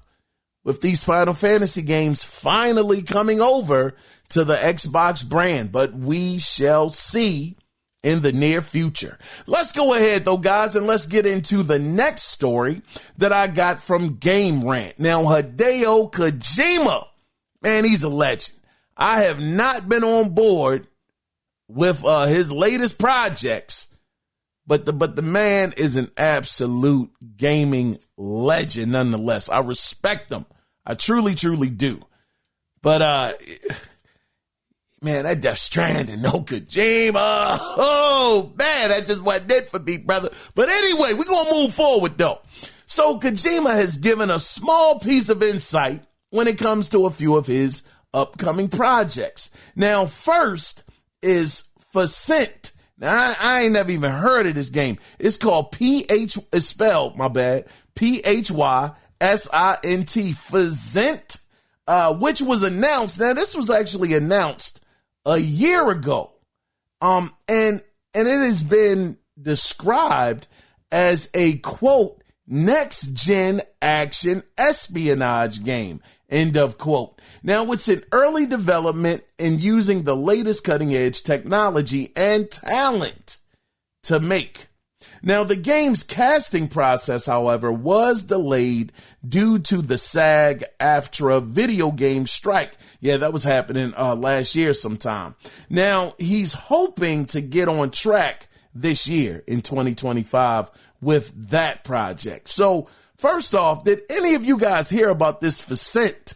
with these Final Fantasy games finally coming over to the Xbox brand, but we shall see in the near future. Let's go ahead though, guys, and let's get into the next story that I got from Game Rant. Now, Hideo Kojima, man, he's a legend. I have not been on board with his latest projects, but the man is an absolute gaming legend nonetheless. I respect him. I truly, truly do. But man, that Death Stranding, no Kojima. Oh, man, that just wasn't it for me, brother. But anyway, we're going to move forward, though. So Kojima has given a small piece of insight when it comes to a few of his upcoming projects. Now, first is Physint. Now, I ain't never even heard of this game. It's called Physint, Physint, which was announced. Now, this was actually announced a year ago. And it has been described as a, quote, next-gen action espionage game, end of quote. Now, it's in early development and using the latest cutting-edge technology and talent to make. Now, the game's casting process, however, was delayed due to the SAG-AFTRA video game strike. Yeah, that was happening last year sometime. Now, he's hoping to get on track this year in 2025 with that project. So, first off, did any of you guys hear about this Physint?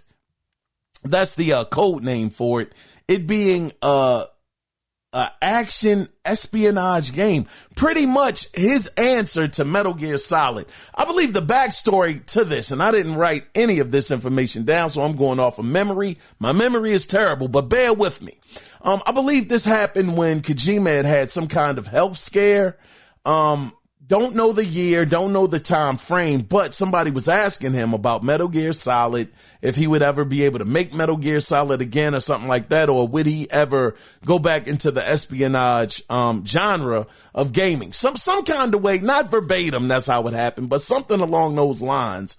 That's the code name for it. It being an action espionage game. Pretty much his answer to Metal Gear Solid. I believe the backstory to this, and I didn't write any of this information down, so I'm going off of memory. My memory is terrible, but bear with me. I believe this happened when Kojima had some kind of health scare. Don't know the year, don't know the time frame, but somebody was asking him about Metal Gear Solid, if he would ever be able to make Metal Gear Solid again or something like that, or would he ever go back into the espionage genre of gaming? Some kind of way, not verbatim, that's how it happened, but something along those lines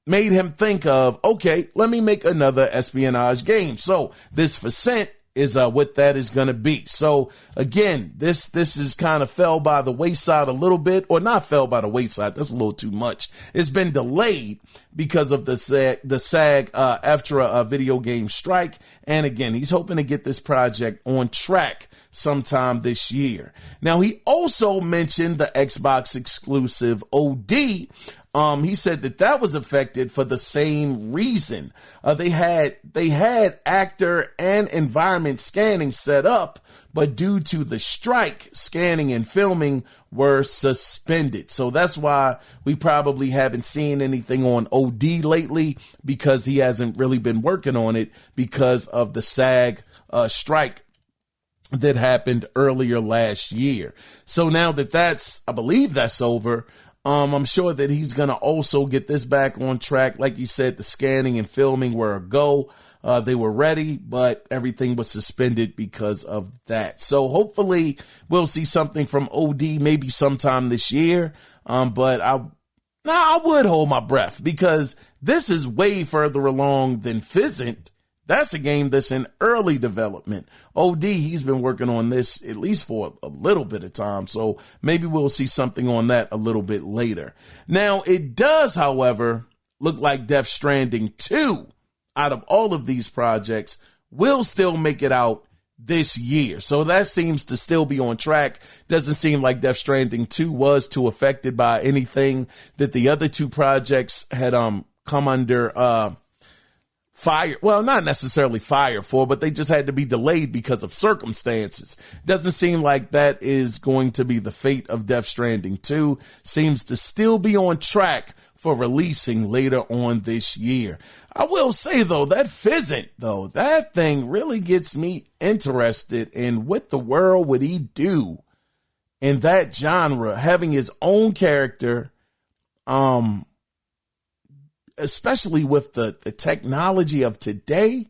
made him think of, okay, let me make another espionage game. So this Phasent is what that is going to be. So again, this is kind of fell by the wayside a little bit, or not fell by the wayside. That's a little too much. It's been delayed because of the SAG-AFTRA video game strike. And again, he's hoping to get this project on track sometime this year. Now, he also mentioned the Xbox exclusive OD. He said that was affected for the same reason. They had actor and environment scanning set up, but due to the strike, scanning and filming were suspended. So that's why we probably haven't seen anything on OD lately, because he hasn't really been working on it because of the SAG strike that happened earlier last year. So now that I believe that's over, I'm sure that he's going to also get this back on track. Like you said, the scanning and filming were a go. They were ready, but everything was suspended because of that. So hopefully we'll see something from OD maybe sometime this year. But I would hold my breath, because this is way further along than Phasent. That's a game that's in early development. OD, he's been working on this at least for a little bit of time, so maybe we'll see something on that a little bit later. Now, it does, however, look like Death Stranding 2, out of all of these projects, will still make it out this year. So that seems to still be on track. Doesn't seem like Death Stranding 2 was too affected by anything that the other two projects had come under fire. Well, not necessarily fire for, but they just had to be delayed because of circumstances. Doesn't seem like that is going to be the fate of Death Stranding 2. Seems to still be on track for releasing later on this year. I will say, though, that Phasent, though, that thing really gets me interested in what the world would he do in that genre, having his own character, especially with the technology of today.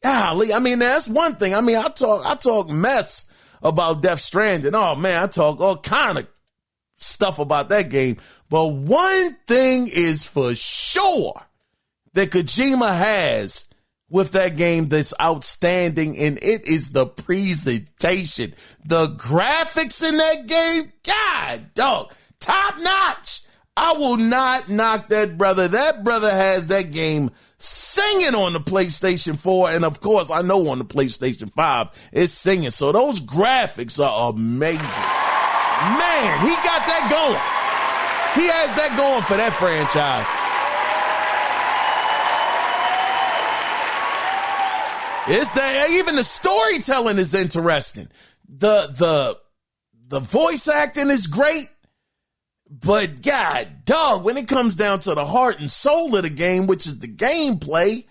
Golly, I mean, that's one thing. I mean, I talk mess about Death Stranding. Oh man, I talk all kind of stuff about that game. But one thing is for sure that Kojima has with that game that's outstanding, and it is the presentation. The graphics in that game, God, dog, top notch. I will not knock that brother. That brother has that game singing on the PlayStation 4. And of course, I know on the PlayStation 5, it's singing. So those graphics are amazing. Man, he got that going. He has that going for that franchise. It's that, even the storytelling is interesting. The voice acting is great. But God, dog, when it comes down to the heart and soul of the game, which is the gameplay,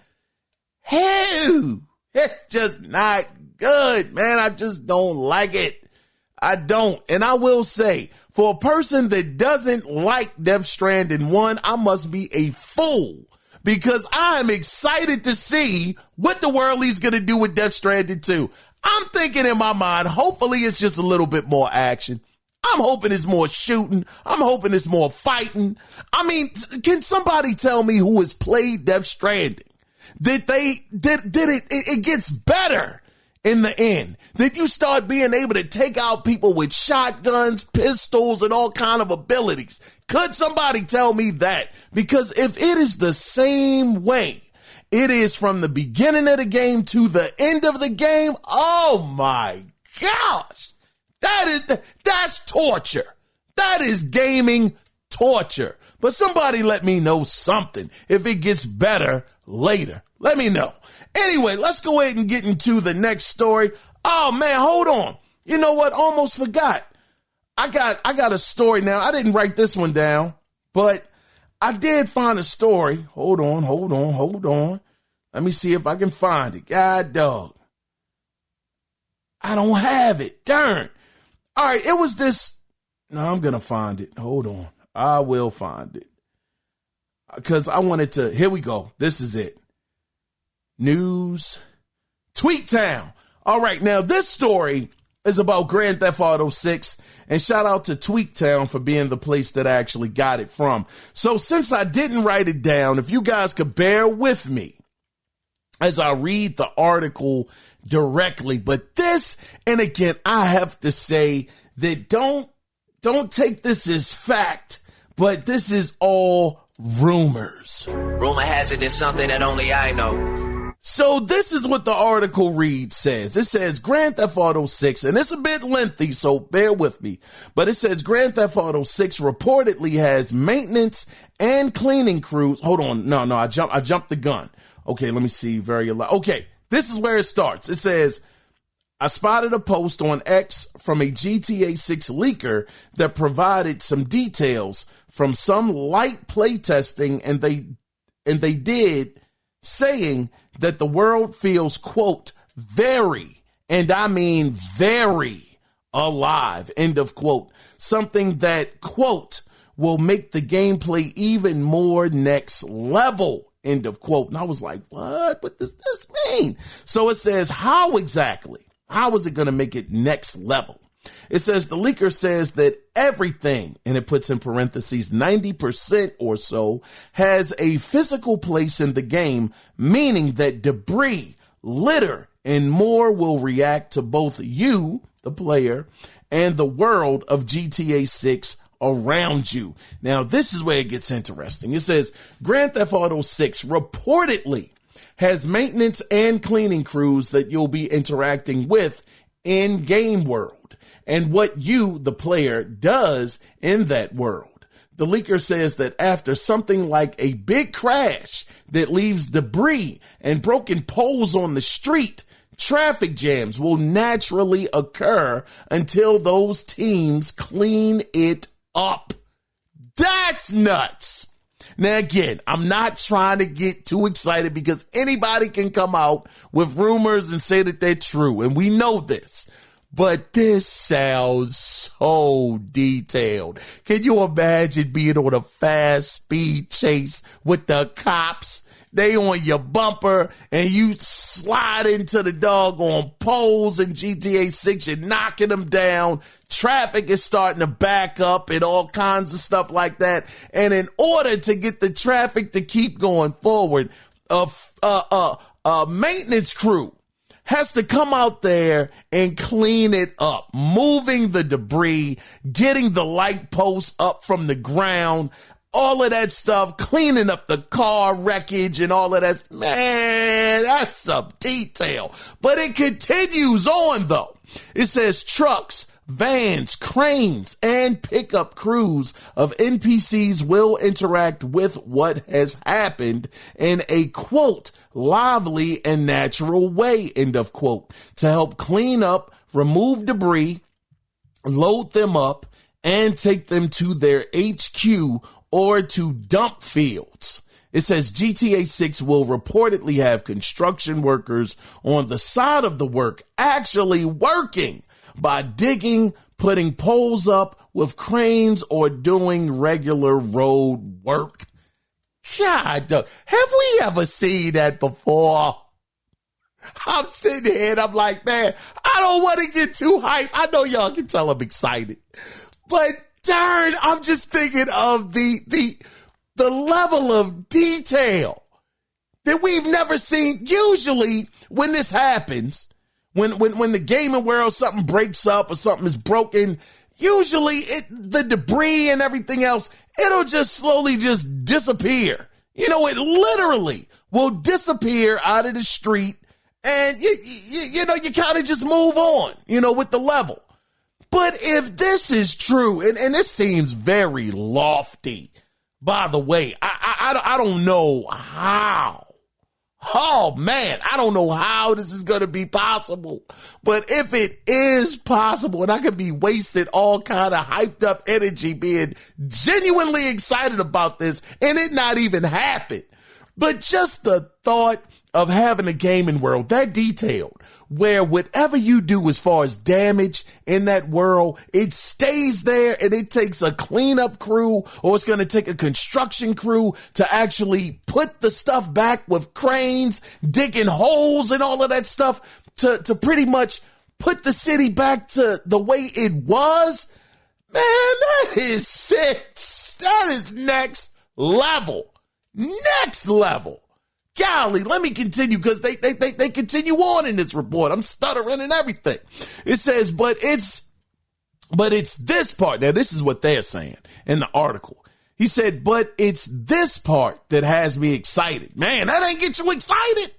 hell, it's just not good, man. I just don't like it. I don't. And I will say, for a person that doesn't like Death Stranding 1, I must be a fool, because I'm excited to see what the world he's going to do with Death Stranding 2. I'm thinking in my mind, hopefully it's just a little bit more action. I'm hoping it's more shooting. I'm hoping it's more fighting. I mean, can somebody tell me who has played Death Stranding? It gets better in the end. That you start being able to take out people with shotguns, pistols, and all kind of abilities. Could somebody tell me that? Because if it is the same way it is from the beginning of the game to the end of the game, oh my gosh. That's torture. That is gaming torture. But somebody let me know something. If it gets better later, let me know. Anyway, let's go ahead and get into the next story. Oh man, hold on. You know what? Almost forgot. I got a story now. I didn't write this one down, but I did find a story. Hold on. Let me see if I can find it. God dog. I don't have it. Darn. All right, it was this. No, I'm going to find it. Hold on. I will find it. Because I wanted to. Here we go. This is it. News. Tweaktown. All right, now this story is about Grand Theft Auto 6, and shout out to Tweaktown for being the place that I actually got it from. So since I didn't write it down, if you guys could bear with me as I read the article directly, but this, and again, I have to say that don't take this as fact, but this is all rumors. Rumor has it is something that only I know. So this is what the article says. It says Grand Theft Auto 6, and it's a bit lengthy, so bear with me. But it says Grand Theft Auto 6 reportedly has maintenance and cleaning crews. Hold on. No, I jumped the gun. Okay, let me see. Okay, this is where it starts. It says, I spotted a post on X from a GTA 6 leaker that provided some details from some light playtesting, and they did saying that the world feels, quote, very, and I mean very alive, end of quote. Something that, quote, will make the gameplay even more next level, end of quote. And I was like, what does this mean? So it says, how exactly? How is it going to make it next level? It says the leaker says that everything, and it puts in parentheses 90% or so, has a physical place in the game, meaning that debris, litter, and more will react to both you, the player, and the world of GTA 6 around you. Now, this is where it gets interesting. It says Grand Theft Auto 6 reportedly has maintenance and cleaning crews that you'll be interacting with in game world, and what you, the player, does in that world. The leaker says that after something like a big crash that leaves debris and broken poles on the street, traffic jams will naturally occur until those teams clean it up. That's nuts. Now, again, I'm not trying to get too excited because anybody can come out with rumors and say that they're true, and we know this. But this sounds so detailed. Can you imagine being on a fast speed chase with the cops? They on your bumper and you slide into the doggone poles in GTA 6. You're knocking them down. Traffic is starting to back up and all kinds of stuff like that. And in order to get the traffic to keep going forward, a maintenance crew has to come out there and clean it up, moving the debris, getting the light posts up from the ground, all of that stuff, cleaning up the car wreckage and all of that. Man, that's some detail. But it continues on, though. It says trucks, vans, cranes, and pickup crews of NPCs will interact with what has happened in a, quote, lively and natural way, end of quote, to help clean up, remove debris, load them up, and take them to their HQ or to dump fields. It says GTA 6 will reportedly have construction workers on the side of the work actually working by digging, putting poles up with cranes, or doing regular road work. God, have we ever seen that before? I'm sitting here and I'm like, man, I don't want to get too hyped. I know y'all can tell I'm excited, but darn, I'm just thinking of the level of detail that we've never seen. Usually when this happens, when the gaming world, something breaks up or something is broken, usually the debris and everything else, it'll just slowly just disappear. You know, it literally will disappear out of the street and you know, you kind of just move on, you know, with the level. But if this is true, and this seems very lofty, by the way, I don't know how Oh man, I don't know how this is going to be possible, but if it is possible and I could be wasted all kind of hyped up energy being genuinely excited about this and it not even happen. But just the thought of having a gaming world that detailed where whatever you do as far as damage in that world, it stays there and it takes a cleanup crew or it's going to take a construction crew to actually put the stuff back with cranes, digging holes and all of that stuff to pretty much put the city back to the way it was. Man, that is sick. That is next level. Next level. Golly, let me continue because they continue on in this report. I'm stuttering and everything. It says, but it's this part. Now, this is what they're saying in the article. He said, but it's this part that has me excited. Man, that ain't get you excited.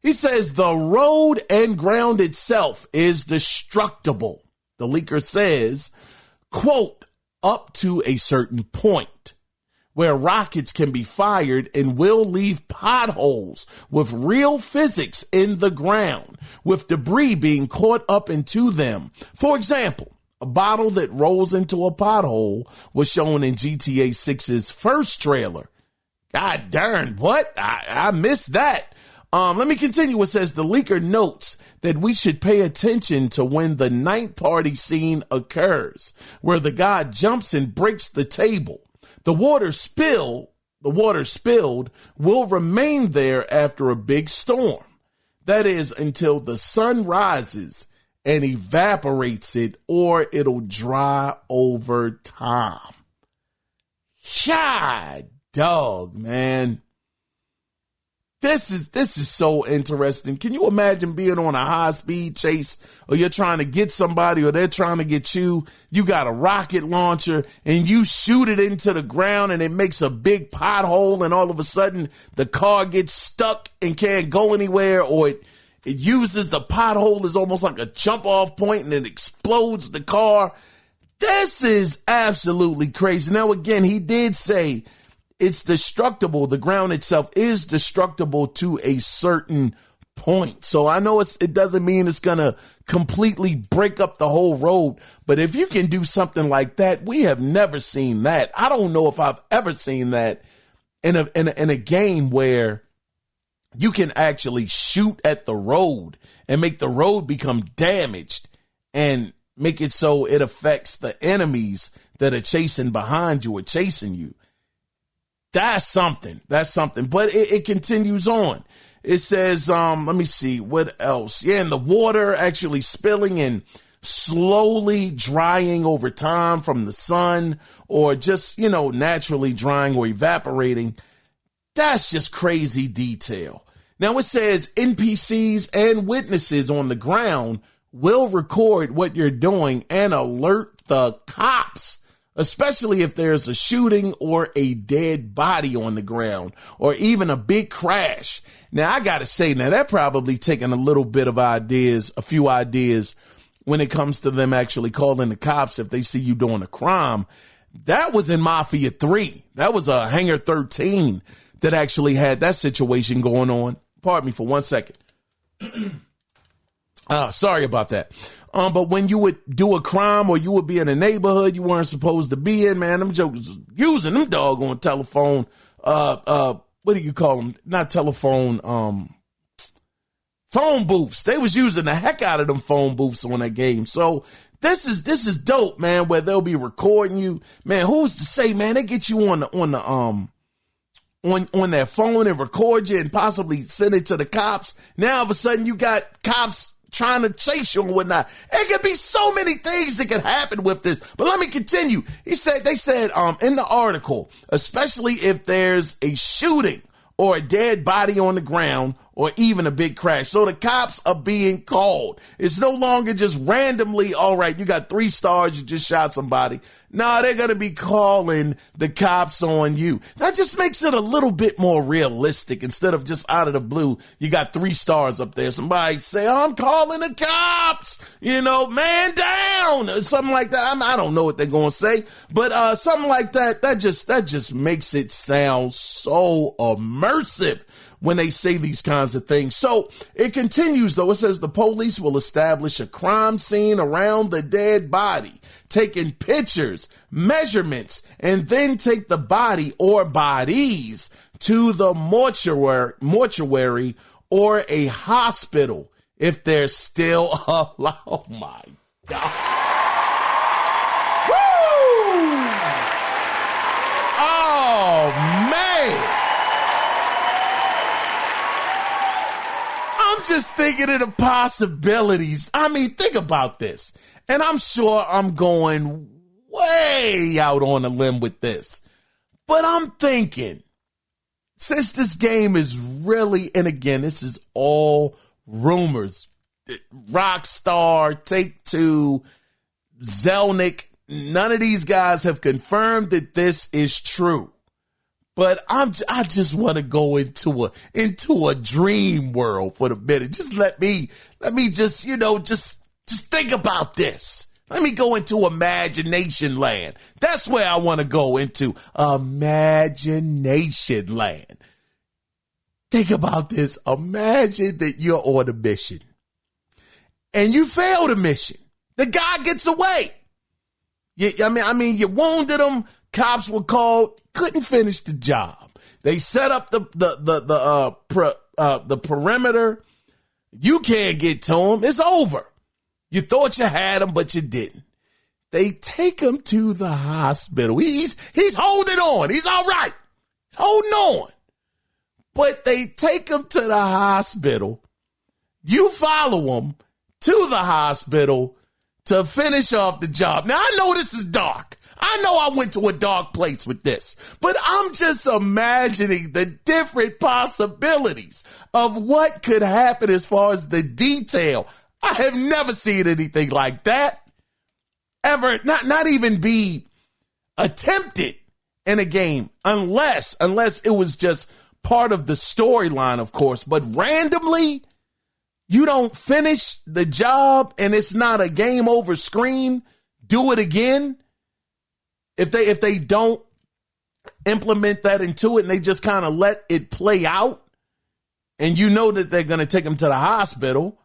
He says the road and ground itself is destructible. The leaker says, quote, up to a certain point, where rockets can be fired and will leave potholes with real physics in the ground, with debris being caught up into them. For example, a bottle that rolls into a pothole was shown in GTA 6's first trailer. God darn, what? I missed that. Let me continue. It says the leaker notes that we should pay attention to when the night party scene occurs, where the guy jumps and breaks the table. The water spilled will remain there after a big storm. That is until the sun rises and evaporates it, or it'll dry over time. God dog, man. This is so interesting. Can you imagine being on a high-speed chase, or you're trying to get somebody or they're trying to get you? You got a rocket launcher and you shoot it into the ground and it makes a big pothole, and all of a sudden the car gets stuck and can't go anywhere, or it uses the pothole as almost like a jump-off point and it explodes the car. This is absolutely crazy. Now, again, he did say it's destructible. The ground itself is destructible to a certain point. So I know it doesn't mean it's going to completely break up the whole road. But if you can do something like that, we have never seen that. I don't know if I've ever seen that in a game where you can actually shoot at the road and make the road become damaged and make it so it affects the enemies that are chasing behind you or chasing you. That's something. But it continues on. It says, let me see what else. Yeah, and the water actually spilling and slowly drying over time from the sun, or just, naturally drying or evaporating. That's just crazy detail. Now it says NPCs and witnesses on the ground will record what you're doing and alert the cops, especially if there's a shooting or a dead body on the ground, or even a big crash. Now, I got to say, that probably taking a few ideas when it comes to them actually calling the cops if they see you doing a crime. That was in Mafia 3. That was a Hangar 13 that actually had that situation going on. Pardon me for 1 second. Sorry about that. But when you would do a crime or you would be in a neighborhood you weren't supposed to be in, man, them jokers using them doggone telephone, what do you call them? Not telephone, phone booths. They was using the heck out of them phone booths on that game. So this is dope, man, where they'll be recording you. Man, who's to say, man, they get you on their phone and record you and possibly send it to the cops. Now all of a sudden you got cops trying to chase you and whatnot. It could be so many things that could happen with this. But let me continue. They said in the article, especially if there's a shooting or a dead body on the ground or even a big crash. So the cops are being called. It's no longer just randomly, all right, you got 3 stars, you just shot somebody. No, they're going to be calling the cops on you. That just makes it a little bit more realistic. Instead of just out of the blue, you got 3 stars up there. Somebody say, I'm calling the cops, man down, or something like that. I don't know what they're going to say, but something like that, that just makes it sound so immersive when they say these kinds of things. So it continues, though. It says the police will establish a crime scene around the dead body, taking pictures, measurements, and then take the body or bodies to the mortuary or a hospital if they're still alive. Oh, my God. Woo! Oh, man. I'm just thinking of the possibilities. I mean, think about this. And I'm sure I'm going way out on a limb with this. But I'm thinking, since this game is really, and again, this is all rumors, Rockstar, Take-Two, Zelnick, none of these guys have confirmed that this is true. But I just want to go into a dream world for the minute. Just let me just, just think about this. Let me go into imagination land. That's where I want to go into, imagination land. Think about this. Imagine that you're on a mission and you fail the mission. The guy gets away. I mean, you wounded him. Cops were called. Couldn't finish the job. They set up the perimeter. You can't get to him. It's over. You thought you had him, but you didn't. They take him to the hospital. He's holding on. He's all right. He's holding on. But they take him to the hospital. You follow him to the hospital to finish off the job. Now, I know this is dark. I know I went to a dark place with this, but I'm just imagining the different possibilities of what could happen as far as the detail. I have never seen anything like that ever, not even be attempted in a game, unless it was just part of the storyline, of course. But randomly, you don't finish the job and it's not a game over screen. Do it again. If they don't implement that into it and they just kind of let it play out, and you know that they're going to take them to the hospital,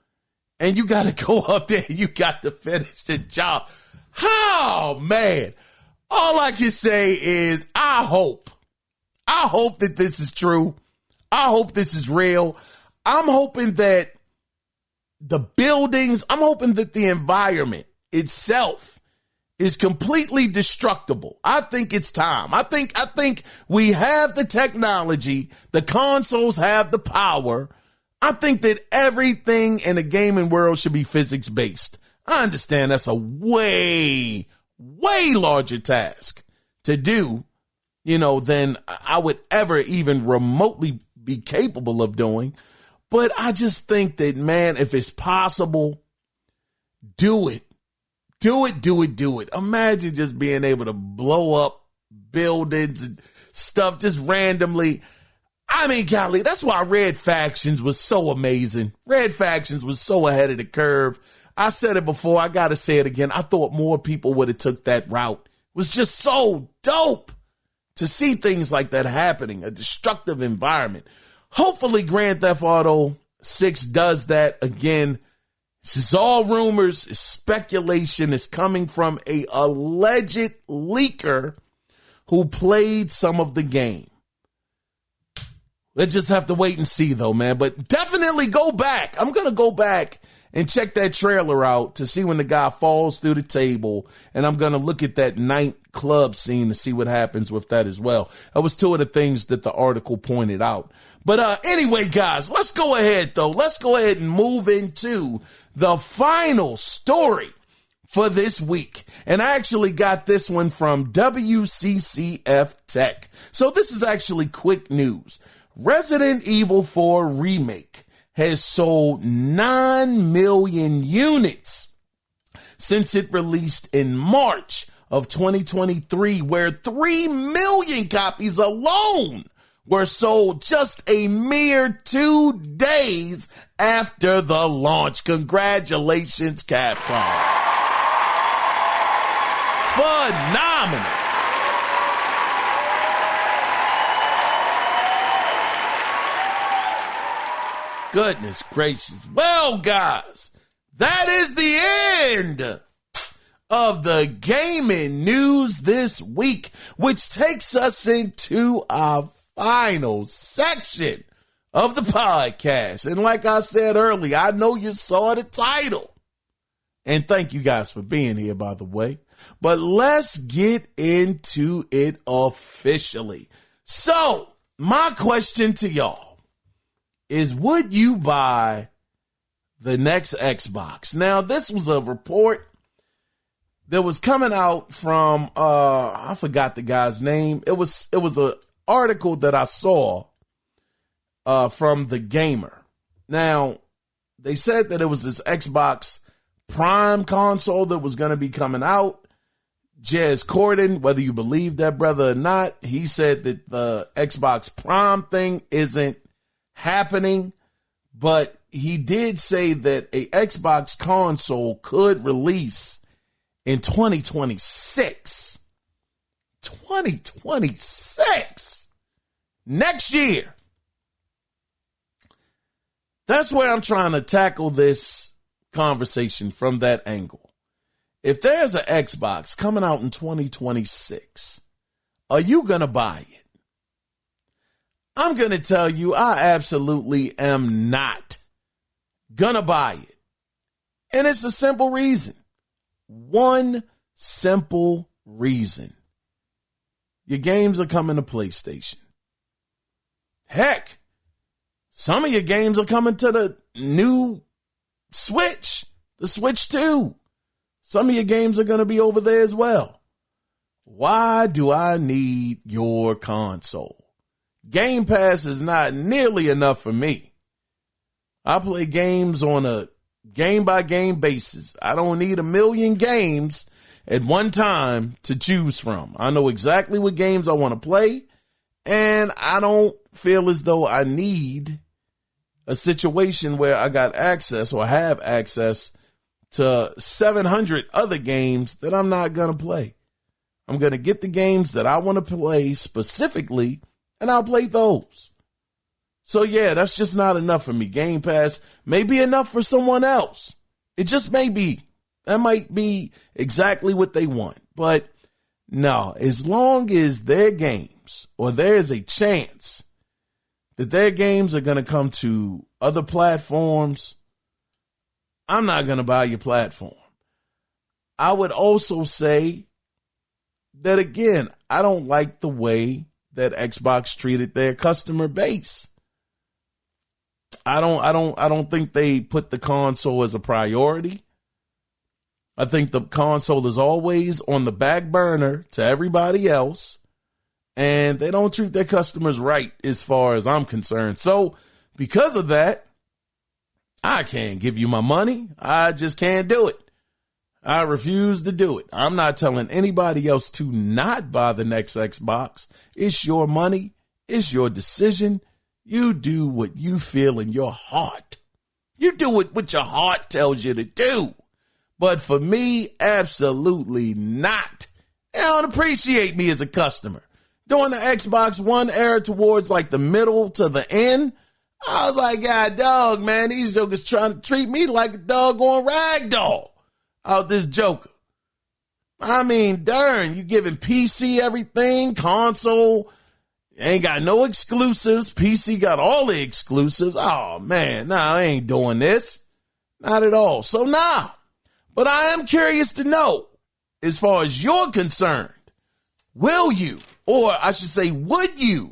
and you got to go up there and you got to finish the job. Oh, man. All I can say is I hope that this is true. I hope this is real. I'm hoping that the buildings, I'm hoping that the environment itself is completely destructible. I think it's time. I think we have the technology. The consoles have the power. I think that everything in the gaming world should be physics based. I understand that's a way, way larger task to do, than I would ever even remotely be capable of doing. But I just think that, man, if it's possible, do it. Do it. Imagine just being able to blow up buildings and stuff just randomly. I mean, golly, that's why Red Factions was so amazing. Red Factions was so ahead of the curve. I said it before. I got to say it again. I thought more people would have took that route. It was just so dope to see things like that happening, a destructive environment. Hopefully Grand Theft Auto 6 does that again. This is all rumors, it's speculation. Is coming from a alleged leaker who played some of the game. Let's just have to wait and see, though, man. But definitely go back. I'm going to go back and check that trailer out to see when the guy falls through the table. And I'm going to look at that nightclub scene to see what happens with that as well. That was two of the things that the article pointed out. But anyway, guys, let's go ahead, though. Let's go ahead and move into the final story for this week. And I actually got this one from WCCF Tech. So this is actually quick news. Resident Evil 4 Remake has sold 9 million units since it released in March of 2023, where 3 million copies alone were sold just a mere 2 days after the launch. Congratulations, Capcom. Phenomenal. Goodness gracious. Well, guys, that is the end of the gaming news this week, which takes us into our final section of the podcast. And like I said earlier, I know you saw the title. And thank you guys for being here, by the way. But let's get into it officially. So, my question to y'all is, would you buy the next Xbox? Now, this was a report that was coming out from, I forgot the guy's name. It was an article that I saw from The Gamer. Now, they said that it was this Xbox Prime console that was going to be coming out. Jez Corden, whether you believe that brother or not, he said that the Xbox Prime thing isn't happening, but he did say that a Xbox console could release in 2026. 2026. Next year. That's where I'm trying to tackle this conversation from that angle. If there's an Xbox coming out in 2026, are you going to buy it? I'm going to tell you, I absolutely am not going to buy it. And it's a simple reason. One simple reason. Your games are coming to PlayStation. Heck, some of your games are coming to the new Switch, the Switch 2. Some of your games are going to be over there as well. Why do I need your console? Game Pass is not nearly enough for me. I play games on a game-by-game basis. I don't need 1 million games at one time to choose from. I know exactly what games I want to play, and I don't feel as though I need a situation where I got access or have access to 700 other games that I'm not going to play. I'm going to get the games that I want to play specifically, and I'll play those. So, yeah, that's just not enough for me. Game Pass may be enough for someone else. It just may be. That might be exactly what they want. But, no, as long as their games, or there is a chance that their games are going to come to other platforms, I'm not going to buy your platform. I would also say that, again, I don't like the way that Xbox treated their customer base. I don't think they put the console as a priority. I think the console is always on the back burner to everybody else, and they don't treat their customers right as far as I'm concerned. So because of that, I can't give you my money. I just can't do it. I refuse to do it. I'm not telling anybody else to not buy the next Xbox. It's your money. It's your decision. You do what you feel in your heart. You do what your heart tells you to do. But for me, absolutely not. They don't appreciate me as a customer. During the Xbox One era towards like the middle to the end, I was like, God, dog, man, these jokers trying to treat me like a doggone rag doll out this joker. I mean, darn, you giving PC everything, console, ain't got no exclusives. PC got all the exclusives. Oh, man, nah, I ain't doing this. Not at all. So, nah. But I am curious to know, as far as you're concerned, will you, or I should say, would you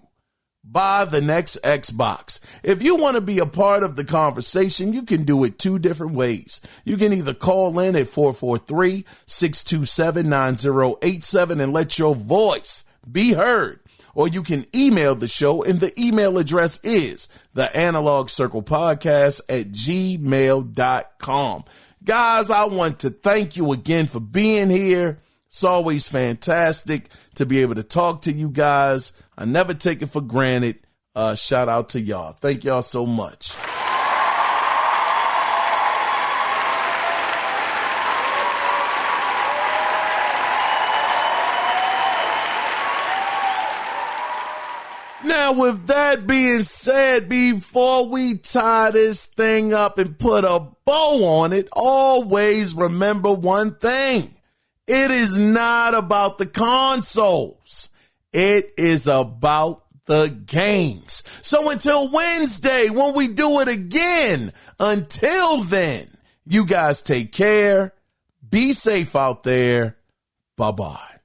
buy the next Xbox? If you want to be a part of the conversation, you can do it 2 different ways. You can either call in at 443-627-9087 and let your voice be heard, or you can email the show, and the email address is theanalogcirclepodcast@gmail.com. Guys, I want to thank you again for being here. It's always fantastic to be able to talk to you guys. I never take it for granted. Shout out to y'all. Thank y'all so much. Now, Now, with that being said, before we tie this thing up and put a bow on it, always remember one thing. It is not about the consoles. It is about the games. So until Wednesday, when we do it again, until then, you guys take care. Be safe out there. Bye-bye.